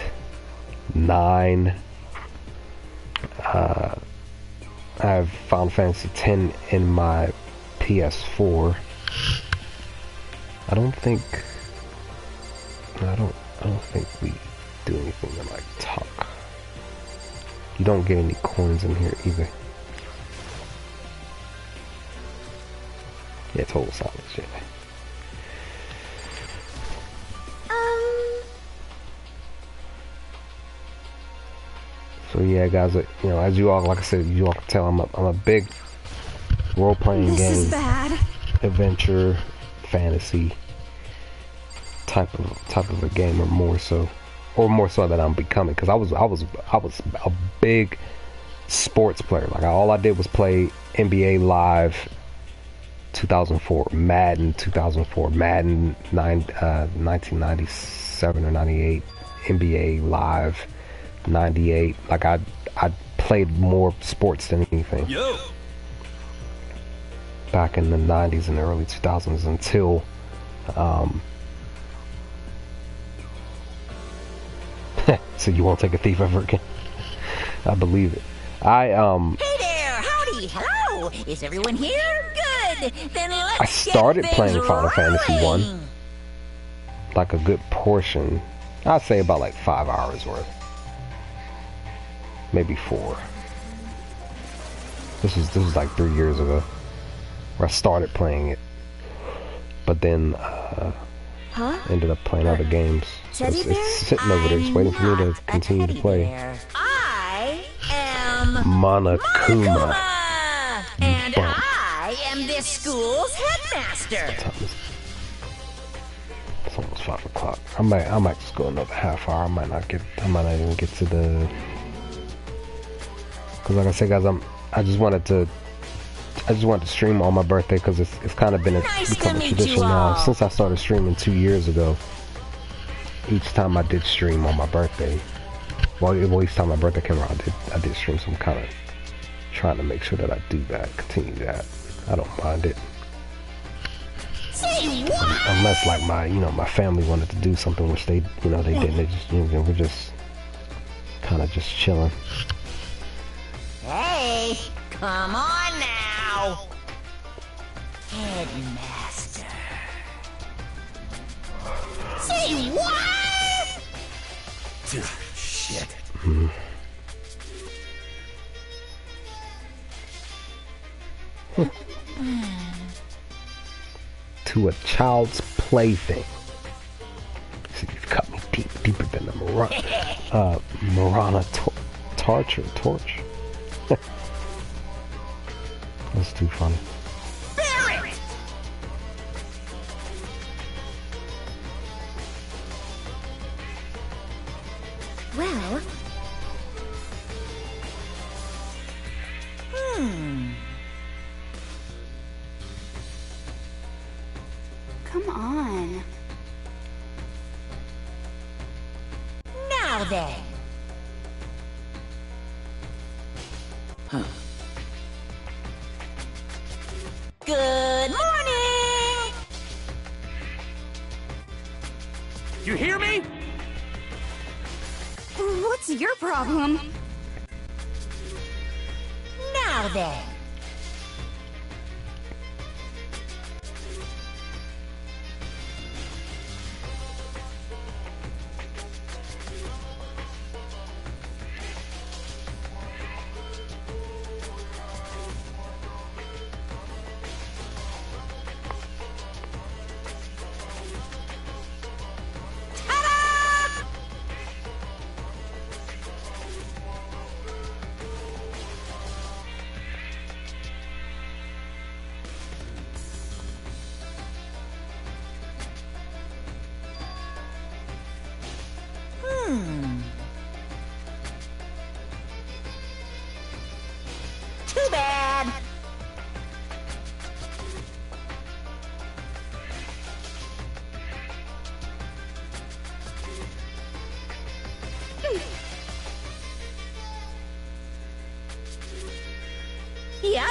9. I have Final Fantasy 10 in my PS4. I don't think we do anything to like talk. You don't get any coins in here either. Yeah, total silence, yeah. So yeah, guys, you know, as you all, like I said, you all can tell, I'm a big role-playing game, adventure, fantasy type of a gamer, more so that I'm becoming. Because I was a big sports player. Like all I did was play NBA Live 2004, Madden 2004, Madden 1997 or 98, NBA Live 98. Like I played more sports than anything. Yo. Back in the 90s and the early 2000s until so you won't take a thief ever again. I believe it. Hey there, howdy, hello. Is everyone here? Good. Then let's I started get playing things Final Fantasy 1. rolling. Like a good portion. I'd say about like 5 hours worth. Maybe 4. This was like 3 years ago where I started playing it. But then ended up playing other games. So it's sitting over there just waiting for me to continue to play. I am Monokuma. And I am this school's headmaster. It's almost 5 o'clock. I might just go another half hour. I might not even get to the. Cause like I said, guys, I just wanted to stream on my birthday because it's kind of become a tradition now since I started streaming 2 years ago. Each time I did stream on my birthday, well each time my birthday came around, I did stream. So I'm kind of trying to make sure that I do that, continue that. I don't mind it. Say what? Unless like my family wanted to do something, which they didn't. They just we're just kind of just chilling. Hey, come on now. Headmaster. Say what? Shit. To a child's plaything. See, you've cut me deeper than the Marana torch. That's too funny. Well... Come on. Now then. Good morning! You hear me? What's your problem? Now then. Too bad. Yep.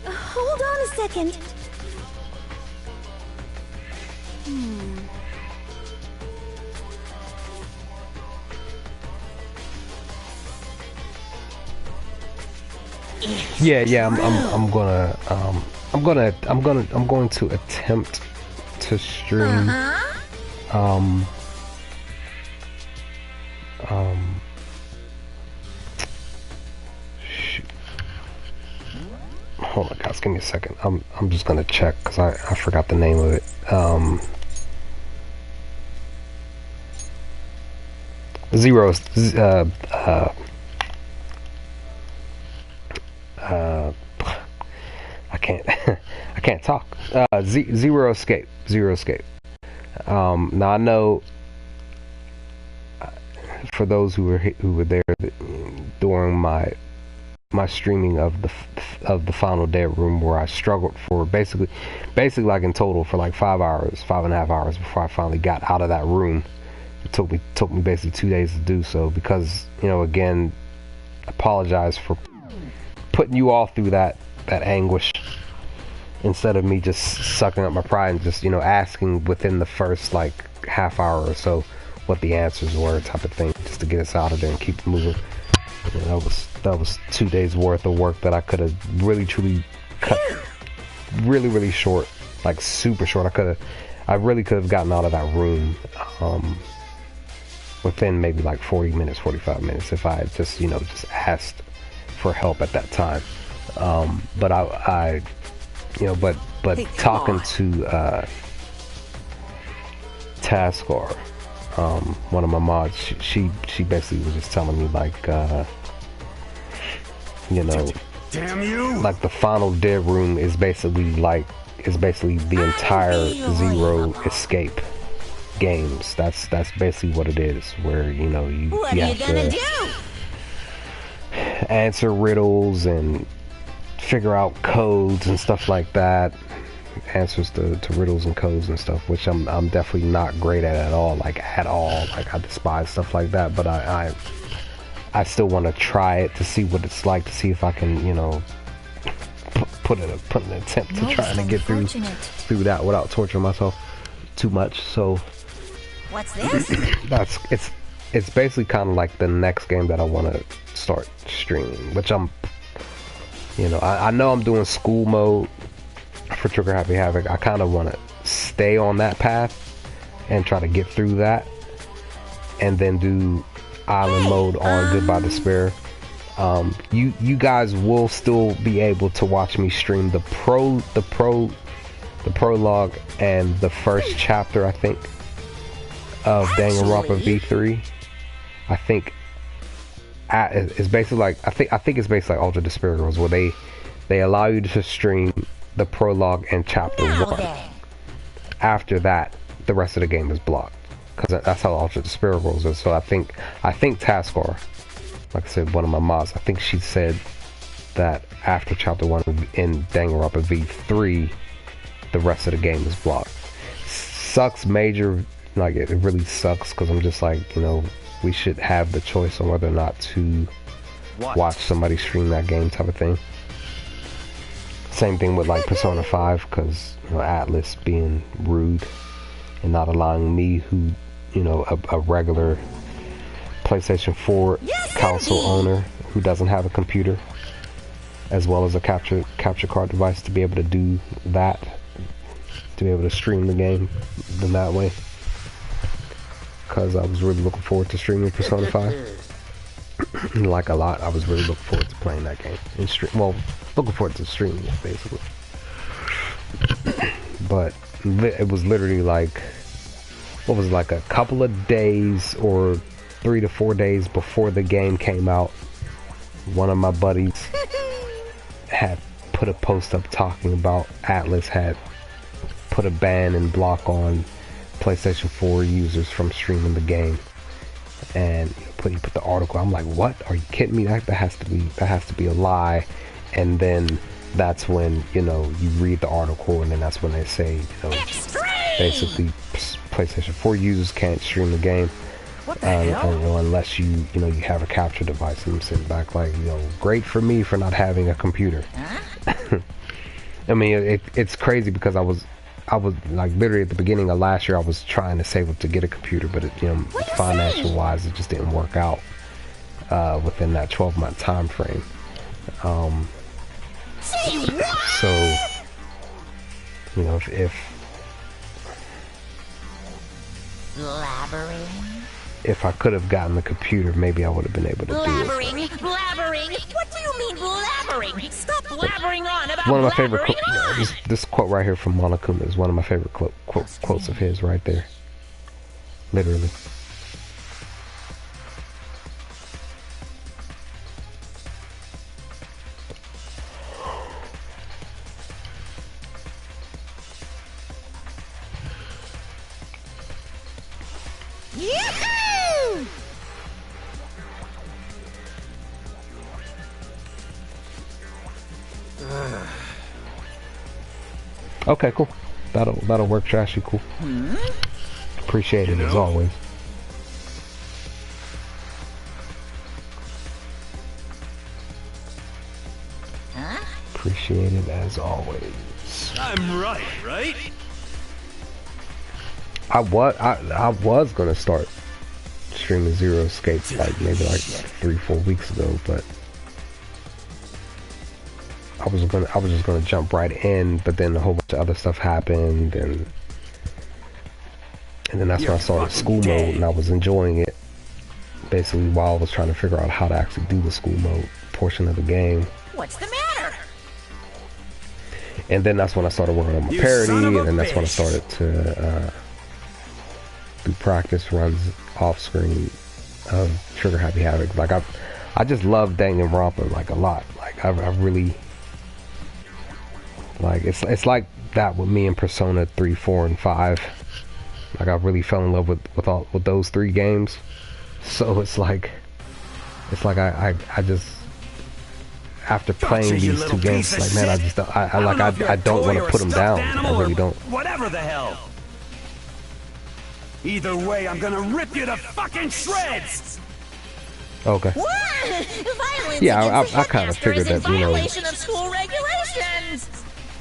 Hold on a second. Yeah, I'm going to attempt to stream shoot. Hold on guys, give me a second. I'm just gonna check because I forgot the name of it. I can't talk. Zero Escape. Now I know for those who were there during my streaming of the final Dead Room, where I struggled for basically like in total for like 5.5 hours before I finally got out of that room. It took me basically 2 days to do so because, you know, again, apologize for putting you all through that anguish instead of me just sucking up my pride and just, you know, asking within the first like half hour or so what the answers were, type of thing, just to get us out of there and keep it moving. You know, that was 2 days worth of work that I could have really truly cut really short, like super short. I really could have gotten out of that room within maybe like 40 minutes, 45 minutes if I had just, you know, just asked for help at that time. But I you know, but hey, talking to Taskar, one of my mods, she basically was just telling me like, you know, damn you, like the final Dead Room is basically the entire Zero Escape games. That's basically what it is, where, you know, you have to answer riddles and figure out codes and stuff like that, answers to riddles and codes and stuff, which I'm definitely not great at all, like I despise stuff like that, but I still want to try it to see what it's like, to see if I can, you know, put an attempt to trying to get through that without torturing myself too much. So what's this? It's basically kind of like the next game that I want to start streaming, which I'm, you know, I know I'm doing school mode for Trigger Happy Havoc. I kind of want to stay on that path and try to get through that, and then do island mode on Goodbye Despair. You guys will still be able to watch me stream the prologue and the first chapter, I think, of Danganronpa V3. I think it's basically like, I think it's basically like Ultra Despair Girls, where they allow you to stream the prologue and chapter 1. After that, the rest of the game is blocked, because that's how Ultra Despair Girls is. So I think Taskar, like I said, one of my mods, I think she said that after Chapter 1 in Danganronpa V3, the rest of the game is blocked. Sucks major, like it really sucks, because I'm just like, you know, we should have the choice on whether or not to watch somebody stream that game type of thing. Same thing with like Persona 5, because, you know, Atlas being rude and not allowing me, who, you know, a regular PlayStation 4 console owner who doesn't have a computer as well as a capture card device, to be able to do that, to be able to stream the game in that way. Because I was really looking forward to streaming Persona 5. Like a lot, I was really looking forward to playing that game and looking forward to streaming it basically. But it was literally like, what was it, like a couple of days or 3 to 4 days before the game came out, one of my buddies had put a post up talking about Atlas had put a ban and block on PlayStation 4 users from streaming the game, and he put the article. I'm like, what? Are you kidding me? That has to be a lie. And then that's when, you know, you read the article, and then that's when they say, you know, basically PlayStation 4 users can't stream the game unless you know, you have a capture device. And I'm sitting back like, you know, great for me for not having a computer. I mean, it's crazy, because I was like literally at the beginning of last year, I was trying to save up to get a computer, but it, you know, financial wise, it just didn't work out within that 12-month time frame. So, you know, if I could have gotten the computer, maybe I would have been able to do it. Blabbering? What do you mean blabbering? Stop blabbering on about one of my favorite this quote right here from Monokuma is one of my favorite quotes of his right there. Literally. Okay, cool. That'll work, Trashy. Cool. Appreciate it as always. Appreciate it as always. I'm right? I was gonna start streaming Zero Escape like maybe like 3-4 weeks ago, but I was just gonna jump right in, but then a whole bunch of other stuff happened, and then that's when I started school mode, and I was enjoying it basically while I was trying to figure out how to actually do the school mode portion of the game. What's the matter? And then that's when I started working on my parody, and then that's when I started to do practice runs off screen of Trigger Happy Havoc. Like I just love Danganronpa like a lot. Like I really like it's like that with me in Persona 3, 4, and 5. Like I really fell in love with those 3 games. So it's like I just, after playing these 2 games, like man, I don't want to put them down. I really don't. Whatever the hell. Either way, I'm gonna rip you to fucking shreds. Okay. Yeah, I kind of figured that, you know,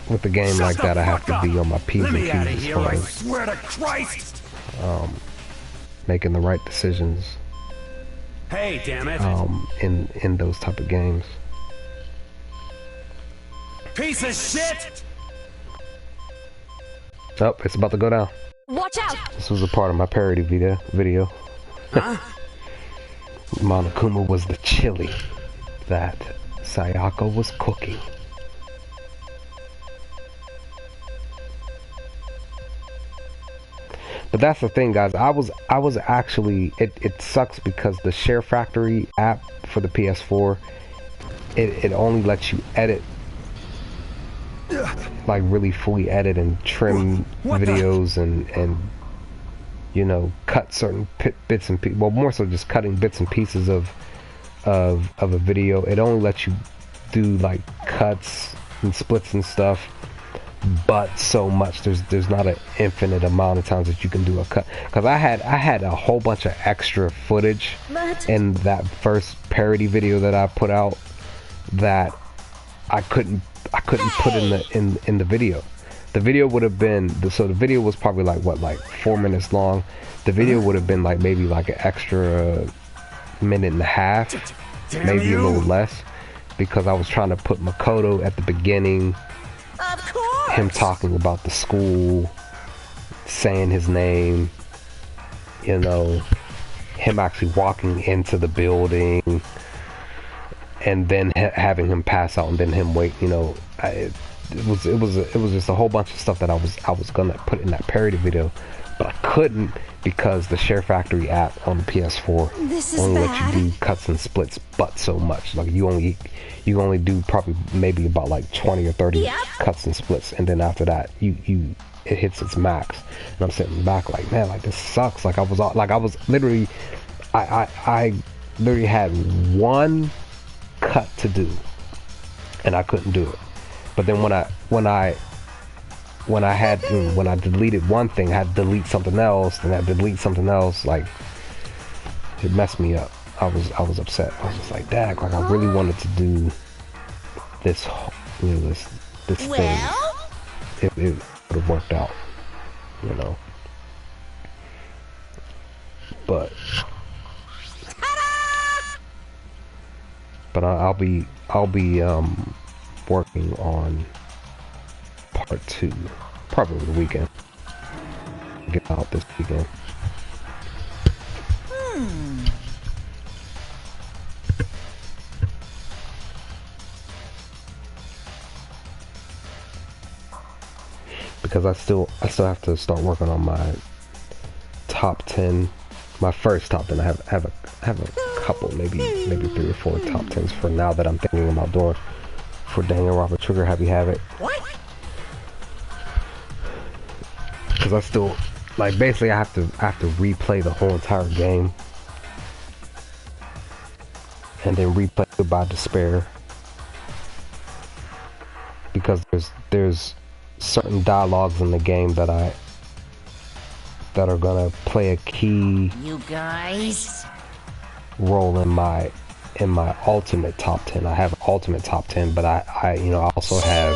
with a game like that, I have to be on my P's and Q's as far as swear to Christ. Making the right decisions. Hey, damn it. In those type of games. Piece of shit. Oh, it's about to go down. Watch out! This was a part of my parody video. Huh? Monokuma was the chili that Sayako was cooking. But that's the thing, guys. I was actually, it sucks because the Share Factory app for the PS4, it only lets you edit, like really fully edit and trim videos and you know, cut certain bits and pieces. Well, more so just cutting bits and pieces of of a video, it only lets you do like cuts and splits and stuff, but so much. There's not an infinite amount of times that you can do a cut. Because I had a whole bunch of extra footage in that first parody video that I put out that I couldn't put in the video. The video would have been so the video was probably like 4 minutes long. The video would have been like maybe like an extra minute and a half, maybe a little less, because I was trying to put Makoto at the beginning, him talking about the school, saying his name, you know, him actually walking into the building, and then having him pass out, and then him wait. You know, it was just a whole bunch of stuff that I was gonna put in that parody video, but I couldn't because the Share Factory app on the PS4 only lets you do cuts and splits, but so much. Like you only do probably maybe about like 20 or 30 cuts and splits, and then after that it hits its max. And I'm sitting back like, man, like this sucks. Like I was literally I literally had one cut to do, and I couldn't do it. But then when I deleted one thing, I had to delete something else, and I delete something else. Like it messed me up. I was upset. I was just like, dang, like I really wanted to do this, you know, this thing. It would have worked out, you know. But I'll be working on part 2 probably the weekend. Get out this weekend. Because I still have to start working on my top 10, my first top 10. I have a couple, maybe 3 or 4 top 10s for now that I'm thinking about doing for Danganronpa Trigger Happy Havoc. What? Because I still, like, basically I have to replay the whole entire game, and then replay Goodbye Despair, because there's certain dialogues in the game that are gonna play a key role in my ultimate top 10. I have an ultimate top 10, but I also have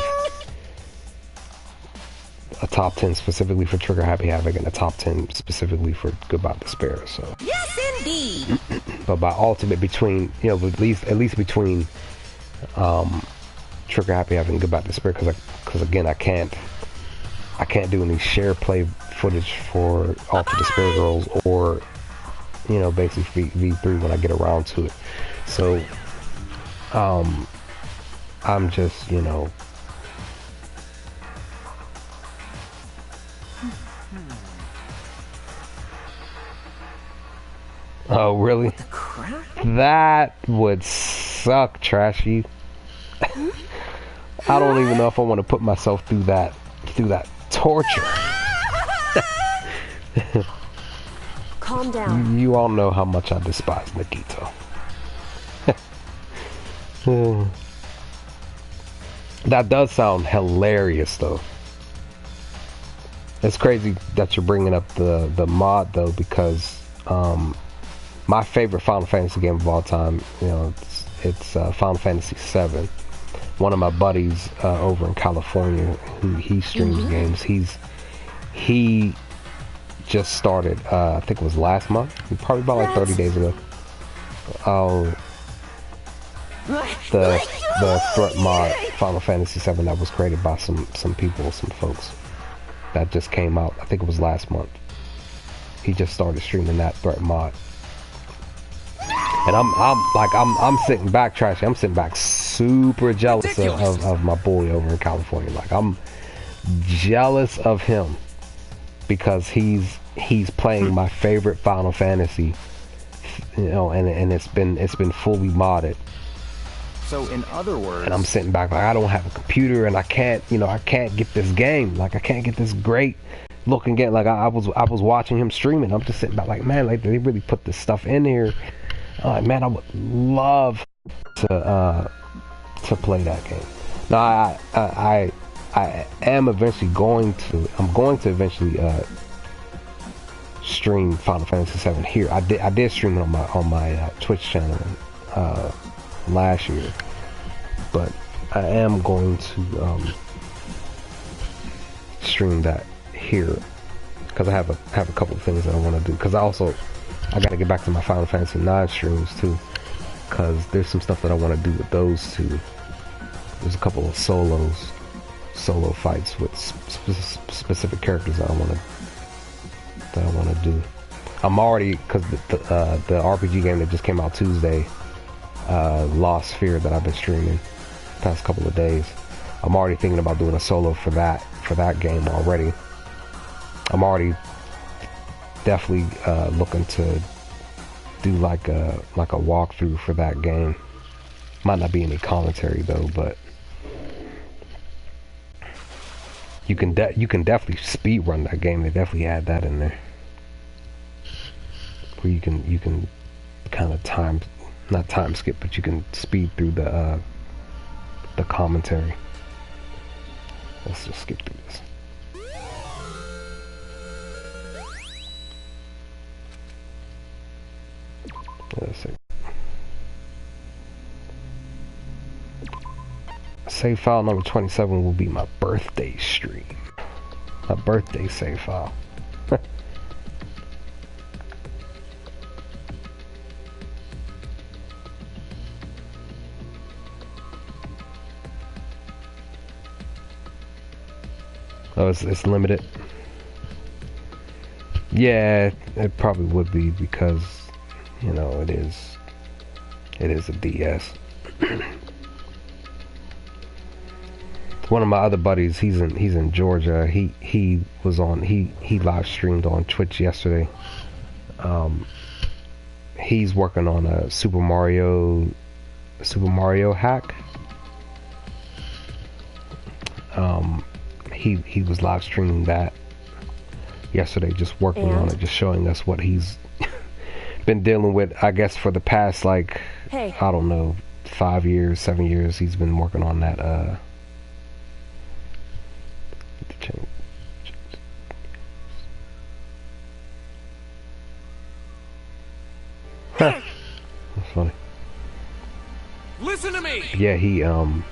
a top 10 specifically for Trigger Happy Havoc and a top 10 specifically for Goodbye Despair. So yes, indeed. But by ultimate, between, you know, at least between Trigger Happy Havoc and Goodbye Despair, because again I can't do any share play footage for Ultra Despair Girls, or, you know, basically V3 when I get around to it. So I'm just, you know, oh really? What the crap? That would suck, Trashy. I don't even know if I want to put myself through that torture. Calm down. You all know how much I despise Nikito. That does sound hilarious, though. It's crazy that you're bringing up the mod, though, because my favorite Final Fantasy game of all time, you know, it's Final Fantasy VII. One of my buddies over in California, he streams games. He just started, I think it was last month, probably about like 30 days ago. The threat mod Final Fantasy VII that was created by some people, some folks, that just came out. I think it was last month. He just started streaming that threat mod, and I'm sitting back, Trashy. I'm sitting back, super jealous of my boy over in California. Like, I'm jealous of him because he's playing my favorite Final Fantasy, you know, and it's been fully modded. So in other words, and I'm sitting back like, I don't have a computer, and I can't get this game. Like, I can't get this great looking game. Like, I was watching him streaming. I'm just sitting back like, man, like, they really put this stuff in here. Oh man, I would love to play that game. Now I am eventually going to. I'm going to eventually stream Final Fantasy VII here. I did stream it on my Twitch channel last year, but I am going to stream that here because I have a couple of things that I want to do. Because I got to get back to my Final Fantasy IX streams too, because there's some stuff that I want to do with those two. There's a couple of solo fights with specific characters that I want to do. I'm already, because the RPG game that just came out Tuesday, Lost Sphere, that I've been streaming the past couple of days, I'm already thinking about doing a solo for that game already. I'm already definitely looking to do like a walkthrough for that game. Might not be any commentary though, but you can definitely speed run that game. They definitely add that in there, where you can kind of not time skip, but you can speed through the commentary. Let's just skip through this. Let's see. Save file number 27 will be my birthday stream. My birthday save file. Oh, it's limited. Yeah, it probably would be, because you know it is a DS. One of my other buddies, he's in Georgia. He live streamed on Twitch yesterday. He's working on a Super Mario hack. He was live streaming that yesterday, just working on it, just showing us what he's been dealing with, I guess, for the past, like, I don't know, 5 years, 7 years. He's been working on that That's funny. Listen to me. Yeah, he oh,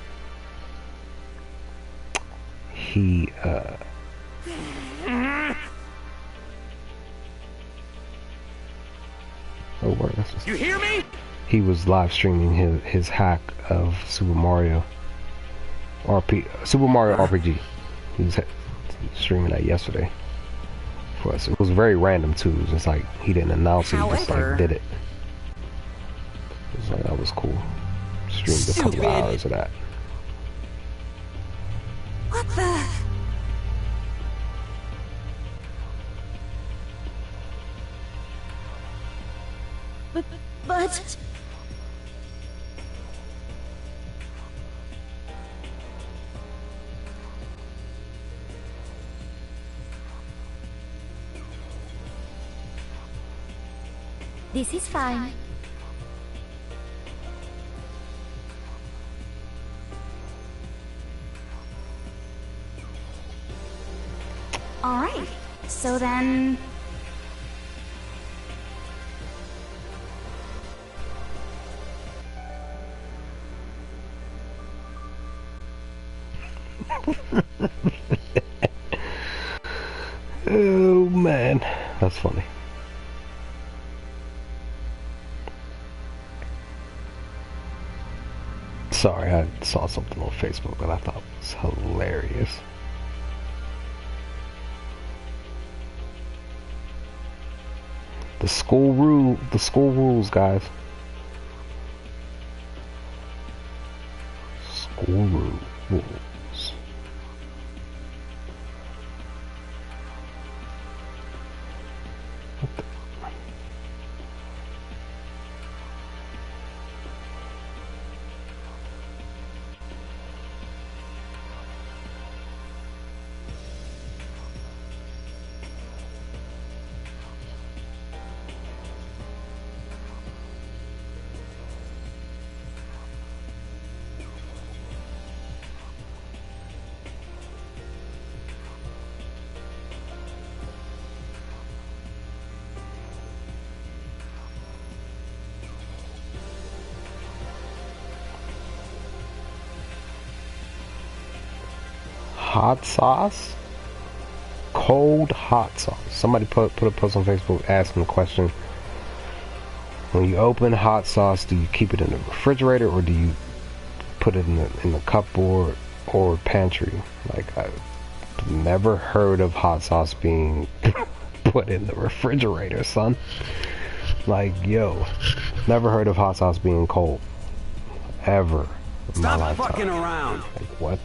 word, that's just... You hear me? He was live streaming his hack of Super Mario RPG. He was streaming that yesterday for us. It was very random too. It was just like he didn't announce it. He just like did it. It was like, that was cool. Streamed a couple of hours of that. What the? But... This is fine. All right. So then... Oh man, that's funny. Sorry, I saw something on Facebook that I thought was hilarious. The school rules, guys. School rules. What the? hot sauce? Cold hot sauce. Somebody put a post on Facebook asking the question, when you open hot sauce, do you keep it in the refrigerator or do you put it in the cupboard or pantry? Like, I've never heard of hot sauce being put in the refrigerator, son. Like, yo, never heard of hot sauce being cold. Ever. Stop fucking around. Like, what?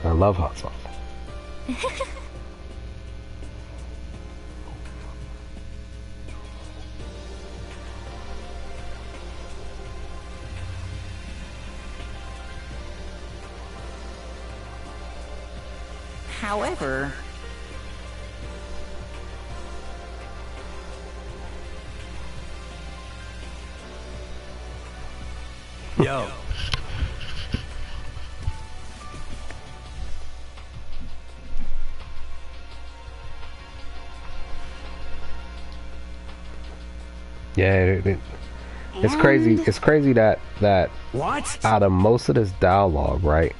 I love hot sauce. However, yo. Yeah, it's crazy. It's crazy that What? out of most of this dialogue, right?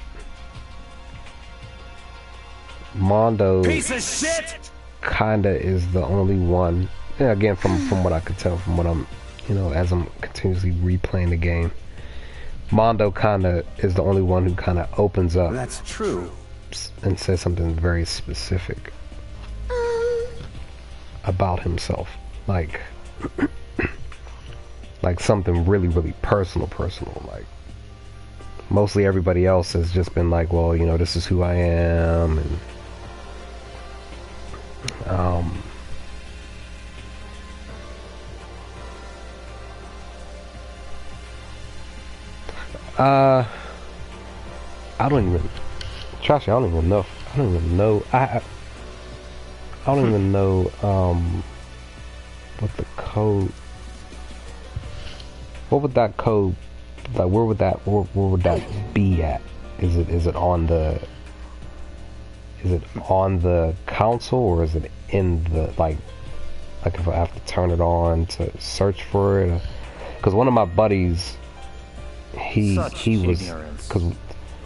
Mondo Piece of shit. kinda is the only one. Yeah, again, from what I could tell, from what I'm, as I'm continuously replaying the game, Mondo kinda is the only one who kinda opens up. That's true. And says something very specific about himself, like something really, really personal. Like, mostly everybody else has just been like, well, this is who I am, and I don't even, trust me, I don't even know. I don't even know what the code. What would that code, like, where would that be at? Is it on the console, or is it in the, like if I have to turn it on to search for it? Because one of my buddies, he was, because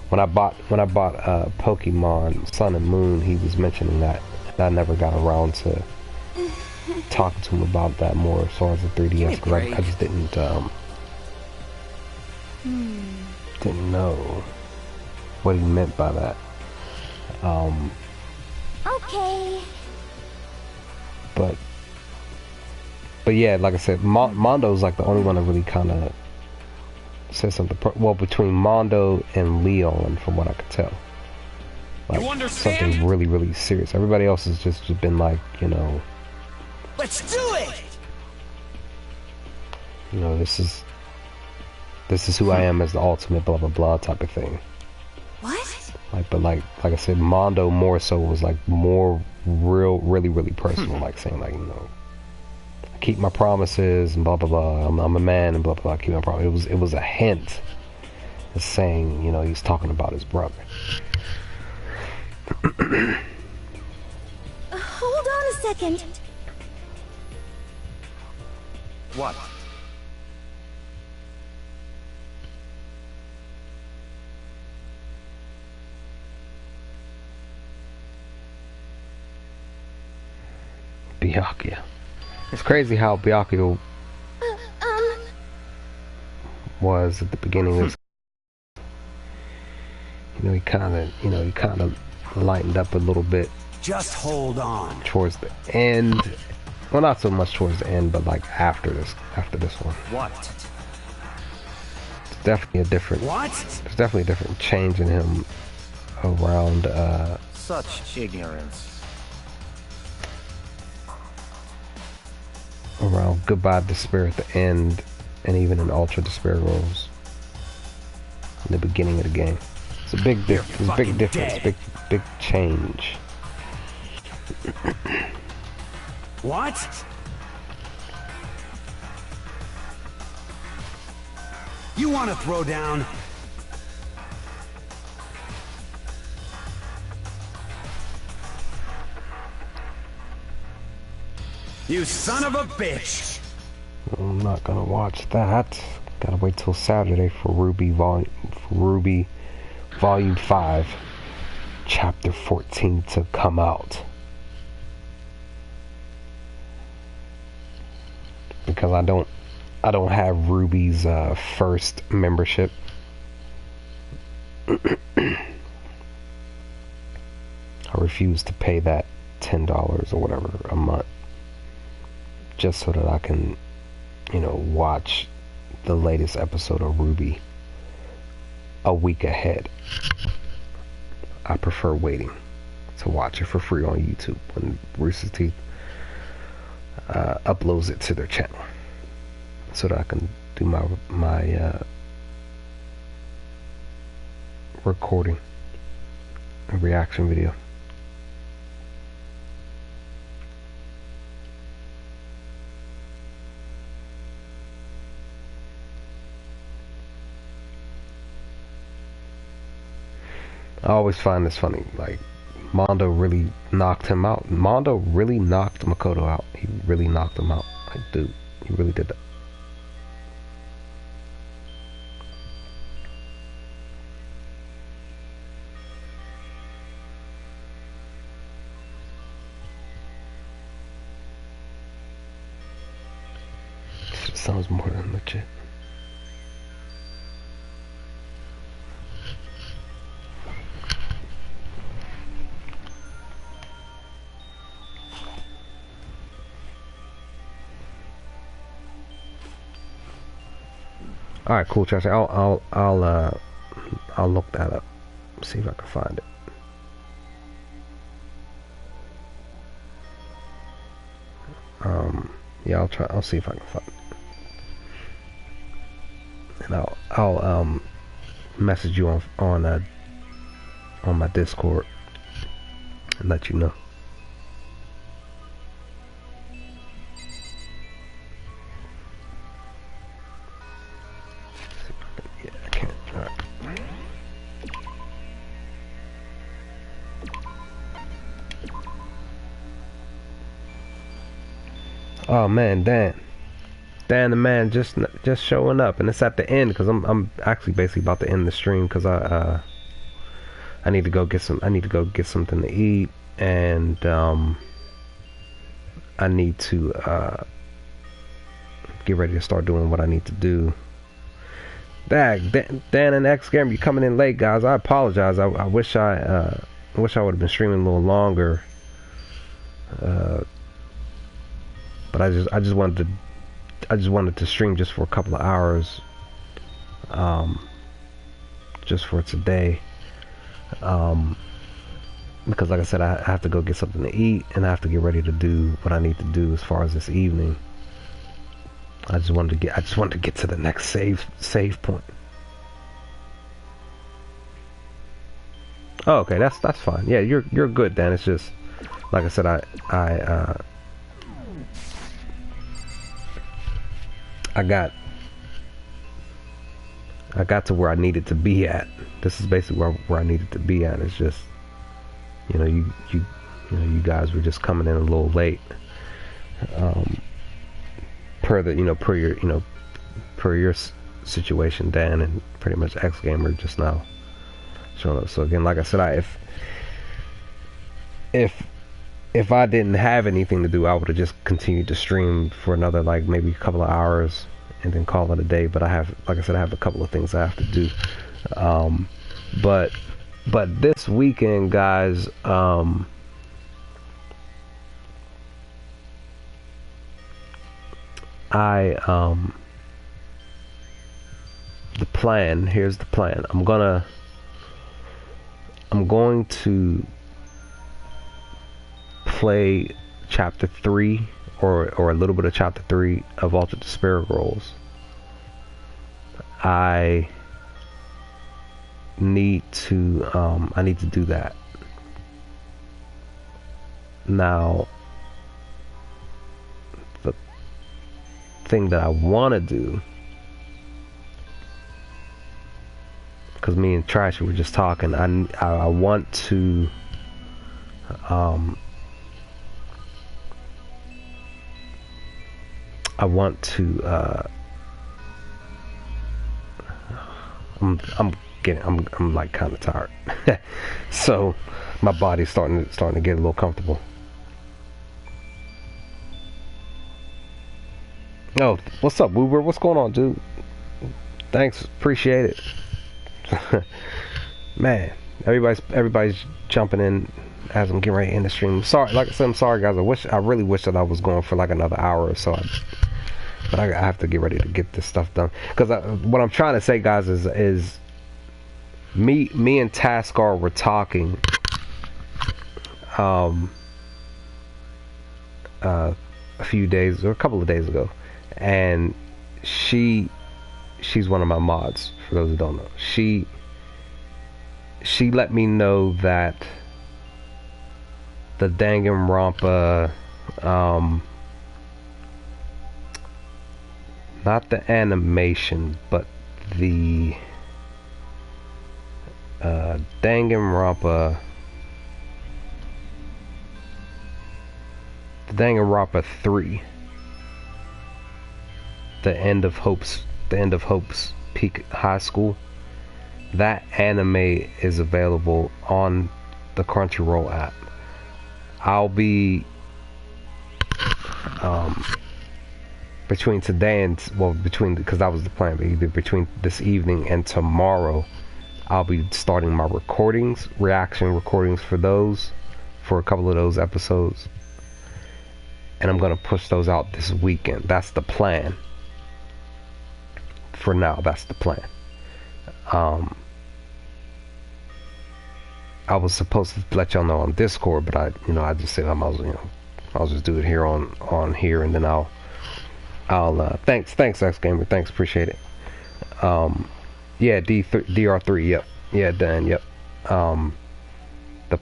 when I bought Pokemon Sun and Moon, he was mentioning that, and I never got around to talking to him about that more as far as the 3DS, because I just didn't know what he meant by that. Okay. But yeah, like I said, Mondo's like the only one that really kind of says something. Well, between Mondo and Leon, from what I could tell, like something really, really serious. Everybody else has just been like, Let's do it. This is who I am as the ultimate blah blah blah type of thing. What? Like I said, Mondo more so was like more real, really, really personal, like saying like, I keep my promises and blah blah blah. I'm a man and blah blah blah. I keep my promise. It was a hint of saying, he's talking about his brother. Hold on a second. What? Byakuya. It's crazy how Byakuya was at the beginning of he kind of lightened up a little bit. Just hold on. Towards the end. Well, not so much towards the end, but like after this one. What? It's definitely a different. What? There's definitely a different change in him around. Such ignorance. Around Goodbye Despair at the end, and even in Ultra Despair Rose in the beginning of the game. It's a big difference. It's a big difference. Big change. What? You want to throw down? You son of a bitch! I'm not gonna watch that. Gotta wait till Saturday for Ruby Volume Ruby Volume 5, Chapter 14 to come out. Because I don't have Ruby's first membership. I refuse to pay that $10 or whatever a month just so that I can, you know, watch the latest episode of Ruby a week ahead. I prefer waiting to watch it for free on YouTube when Rooster Teeth uploads it to their channel, so that I can do my recording a reaction video. I always find this funny, like, Mondo really knocked him out. Mondo really knocked Makoto out. He really knocked him out. Like, dude, he really did that. This sounds more than legit. All right, cool, Chelsea. I'll look that up. See if I can find it. Yeah, I'll try. I'll see if I can find it, and I'll message you on my Discord and let you know. Oh man, Dan the man just showing up, and it's at the end because I'm actually basically about to end the stream because I need to go get something to eat, and I need to get ready to start doing what I need to do. Dan and X Gamer, you coming in late, guys. I apologize. I wish I would have been streaming a little longer. But I just wanted to stream just for a couple of hours, just for today, because like I said, I have to go get something to eat, and I have to get ready to do what I need to do as far as this evening. I just wanted to get to the next save point. Oh, okay, that's fine. Yeah, you're good, Dan. It's just like I said, I got to where I needed to be at. This is basically where I needed to be at. It's just, you know, you guys were just coming in a little late. Per your situation, Dan, and pretty much X Gamer just now showing up. So again, like I said, if I didn't have anything to do, I would have just continued to stream for another, like, maybe a couple of hours and then call it a day. But I have, like I said, I have a couple of things I have to do. But this weekend, guys, the plan, here's the plan. I'm going to play chapter 3 or a little bit of chapter 3 of Altered Despair Rolls. I need to do that. Now, the thing that I want to do, because me and Trash were just talking, I want to I'm I'm like kind of tired. So my body's starting to get a little comfortable. Oh, what's up, Woober? What's going on, dude? Thanks, appreciate it. Man, everybody's jumping in as I'm getting ready to end the stream. Sorry, like I said, I'm sorry, guys. I really wish that I was going for like another hour or so. But I have to get ready to get this stuff done. Because what I'm trying to say, guys, is me and Taskar were talking a couple of days ago, and she's one of my mods, for those who don't know. She let me know that the Danganronpa, not the animation, but the Danganronpa 3, the end of Hope's Peak High School. That anime is available on the Crunchyroll app. I'll be between today and because that was the plan, but either between this evening and tomorrow, I'll be starting my reaction recordings for a couple of those episodes, and I'm gonna push those out this weekend. That's the plan. For now, that's the plan. I was supposed to let y'all know on Discord, but I just said I'll just do it here on here, and then I'll thanks X Gamer, thanks, appreciate it. Yeah, DR3, yep, yeah, Dan, yep. The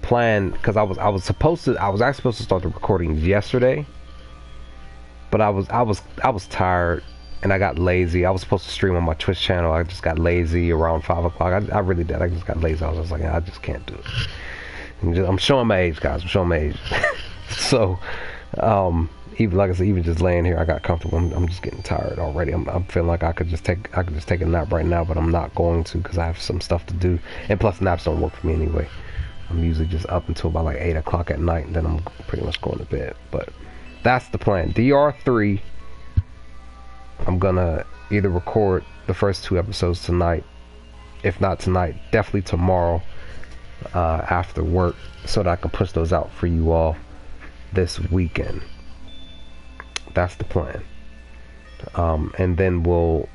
plan, because I was actually supposed to start the recordings yesterday, but I was tired and I got lazy. I was supposed to stream on my Twitch channel. I just got lazy around 5 o'clock. I really did. I just got lazy. I was like, I just can't do it. I'm showing my age, guys. I'm showing my age. So, even like I said, even just laying here, I got comfortable. I'm just getting tired already. I'm feeling like I could just take a nap right now, but I'm not going to because I have some stuff to do. And plus, naps don't work for me anyway. I'm usually just up until about like 8 o'clock at night, and then I'm pretty much going to bed. But that's the plan. DR3. I'm gonna either record the first 2 episodes tonight, if not tonight, definitely tomorrow after work, so that I can push those out for you all this weekend. That's the plan. And then we'll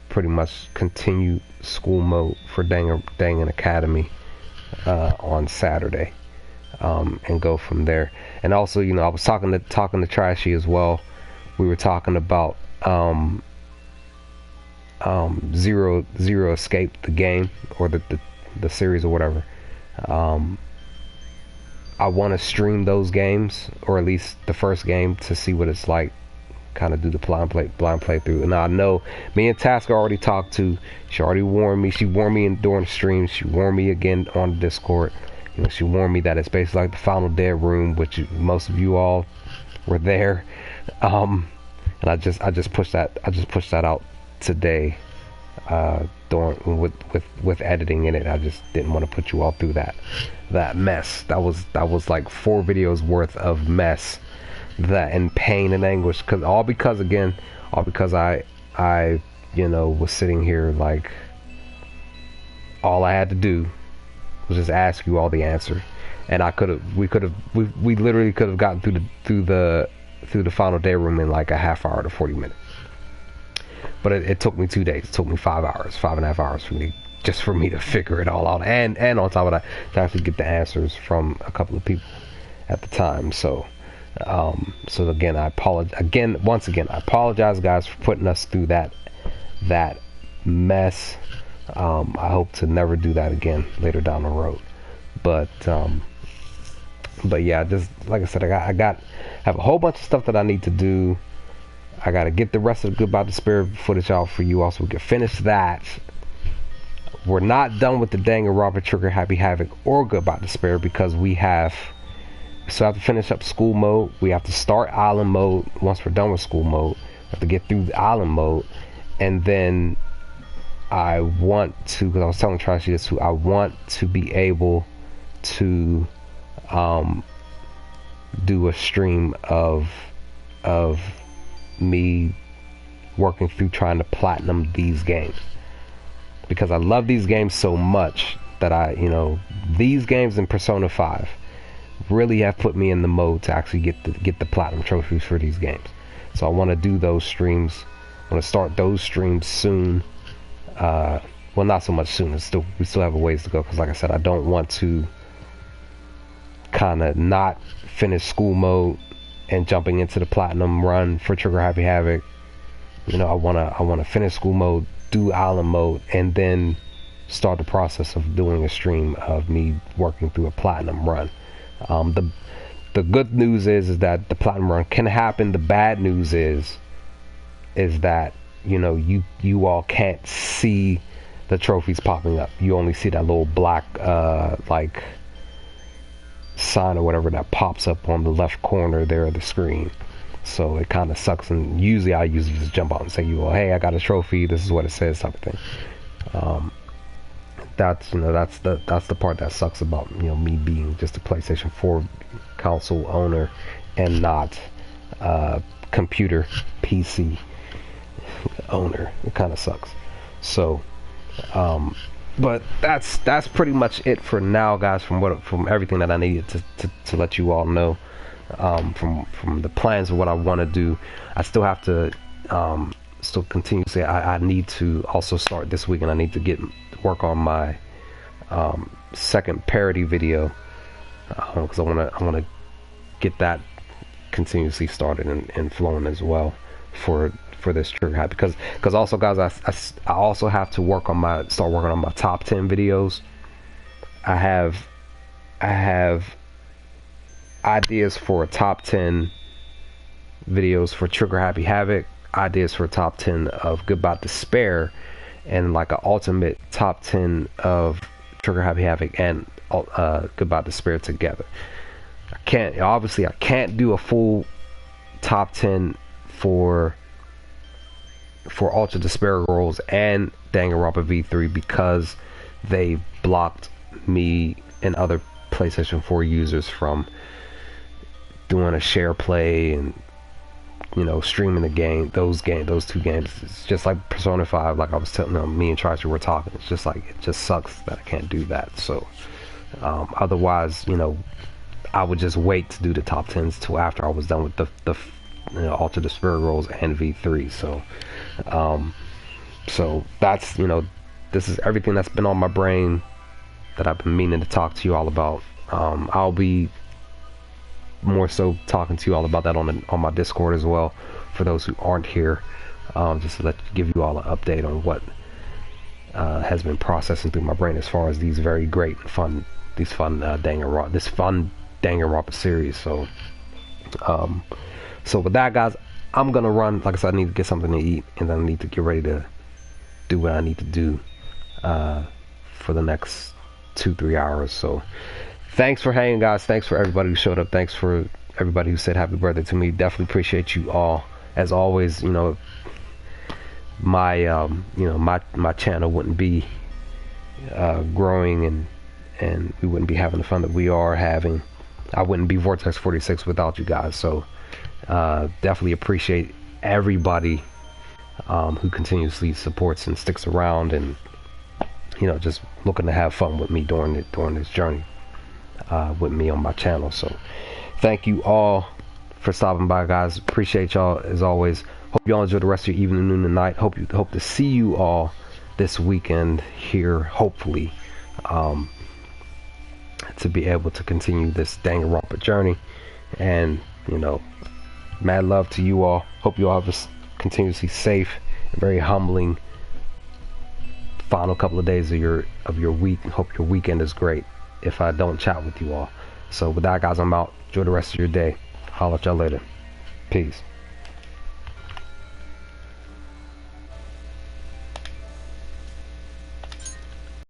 pretty much continue school mode for Dangan Academy on Saturday, and go from there. And also, I was talking to Trashy as well. We were talking about Zero Escape, the game, or the series or whatever. I want to stream those games, or at least the first game, to see what it's like. Kind of do the blind playthrough. And I know me and Tasker already talked to. She already warned me. She warned me during the stream. She warned me again on Discord. She warned me that it's basically like the Final Dead Room, which most of you all were there. And I just pushed that out today, with editing in it. I just didn't want to put you all through that mess. That was like 4 videos worth of mess, that and pain and anguish, because I was sitting here, like, all I had to do was just ask you all the answer, and we literally could have gotten through the Final Day Room in like a half hour to 40 minutes. But it took me 2 days. It took me 5.5 hours for me to figure it all out, and on top of that, to actually get the answers from a couple of people at the time. So again, I apologize, guys, for putting us through that mess. I hope to never do that again later down the road. But yeah, just like I said, I have a whole bunch of stuff that I need to do. I gotta get the rest of the Goodbye Despair footage out for you all, so we can finish that. We're not done with the Danganronpa Trigger Happy Havoc or Goodbye Despair, because we still have to finish up school mode. We have to start island mode. Once we're done with school mode, we have to get through the island mode, and then I want to, because I was telling Trashy this too, I want to be able to do a stream of me working through trying to platinum these games, because I love these games so much that these games in Persona 5 really have put me in the mode to actually get the platinum trophies for these games. So I want to do those streams. I want to start those streams soon. Well, not so much soon. We still have a ways to go, because like I said, I don't want to kind of not finish school mode and jumping into the platinum run for Trigger Happy Havoc. I want to finish school mode, do island mode, and then start the process of doing a stream of me working through a platinum run. The good news is that the platinum run can happen. The bad news is that you all can't see the trophies popping up. You only see that little black like sign or whatever that pops up on the left corner there of the screen. So it kind of sucks, and usually I usually just jump out and say, hey, I got a trophy, this is what it says, type of thing. That's the part that sucks about me being just a PlayStation 4 console owner and not computer PC owner. It kind of sucks. So but that's pretty much it for now, guys, from everything that I needed to let you all know. From the plans of what I want to do. I still have to still continue to say I need to also start this week, and I need to work on my second parody video, because I want to get that continuously started and flowing as well for this Trigger Happy, because also, guys, I also have to start working on my top 10 videos. I have ideas for a top 10 videos for Trigger Happy Havoc, ideas for a top 10 of Goodbye Despair, and like an ultimate top 10 of Trigger Happy Havoc and Goodbye Despair together. I can't do a full top 10 for Ultra Despair Girls and Danganronpa V3, because they blocked me and other PlayStation 4 users from doing a share play and streaming the game, those two games. It's just like Persona 5, like I was telling me and Tracy were talking. It's just like, it just sucks that I can't do that. So otherwise, I would just wait to do the top 10s till after I was done with the Ultra Despair Girls and V3. So that's this is everything that's been on my brain that I've been meaning to talk to you all about. I'll be more so talking to you all about that on my Discord as well, for those who aren't here, just to give you all an update on what has been processing through my brain as far as these very great and fun Danganronpa series. So with that, guys, I'm gonna run. Like I said, I need to get something to eat, and then I need to get ready to do what I need to do for the next 2-3 hours. So thanks for hanging, guys. Thanks for everybody who showed up. Thanks for everybody who said happy birthday to me. Definitely appreciate you all. As always, my channel wouldn't be growing, and we wouldn't be having the fun that we are having. I wouldn't be Vortex 46 without you guys. So definitely appreciate everybody who continuously supports and sticks around, and just looking to have fun with me during this journey with me on my channel. So thank you all for stopping by, guys. Appreciate y'all as always. Hope y'all enjoy the rest of your evening, noon, and night. Hope to see you all this weekend here, hopefully, to be able to continue this Danganronpa journey. And mad love to you all. Hope you all have a continuously safe and very humbling final couple of days of your week. Hope your weekend is great if I don't chat with you all. So with that, guys, I'm out. Enjoy the rest of your day. Holla at y'all later. Peace.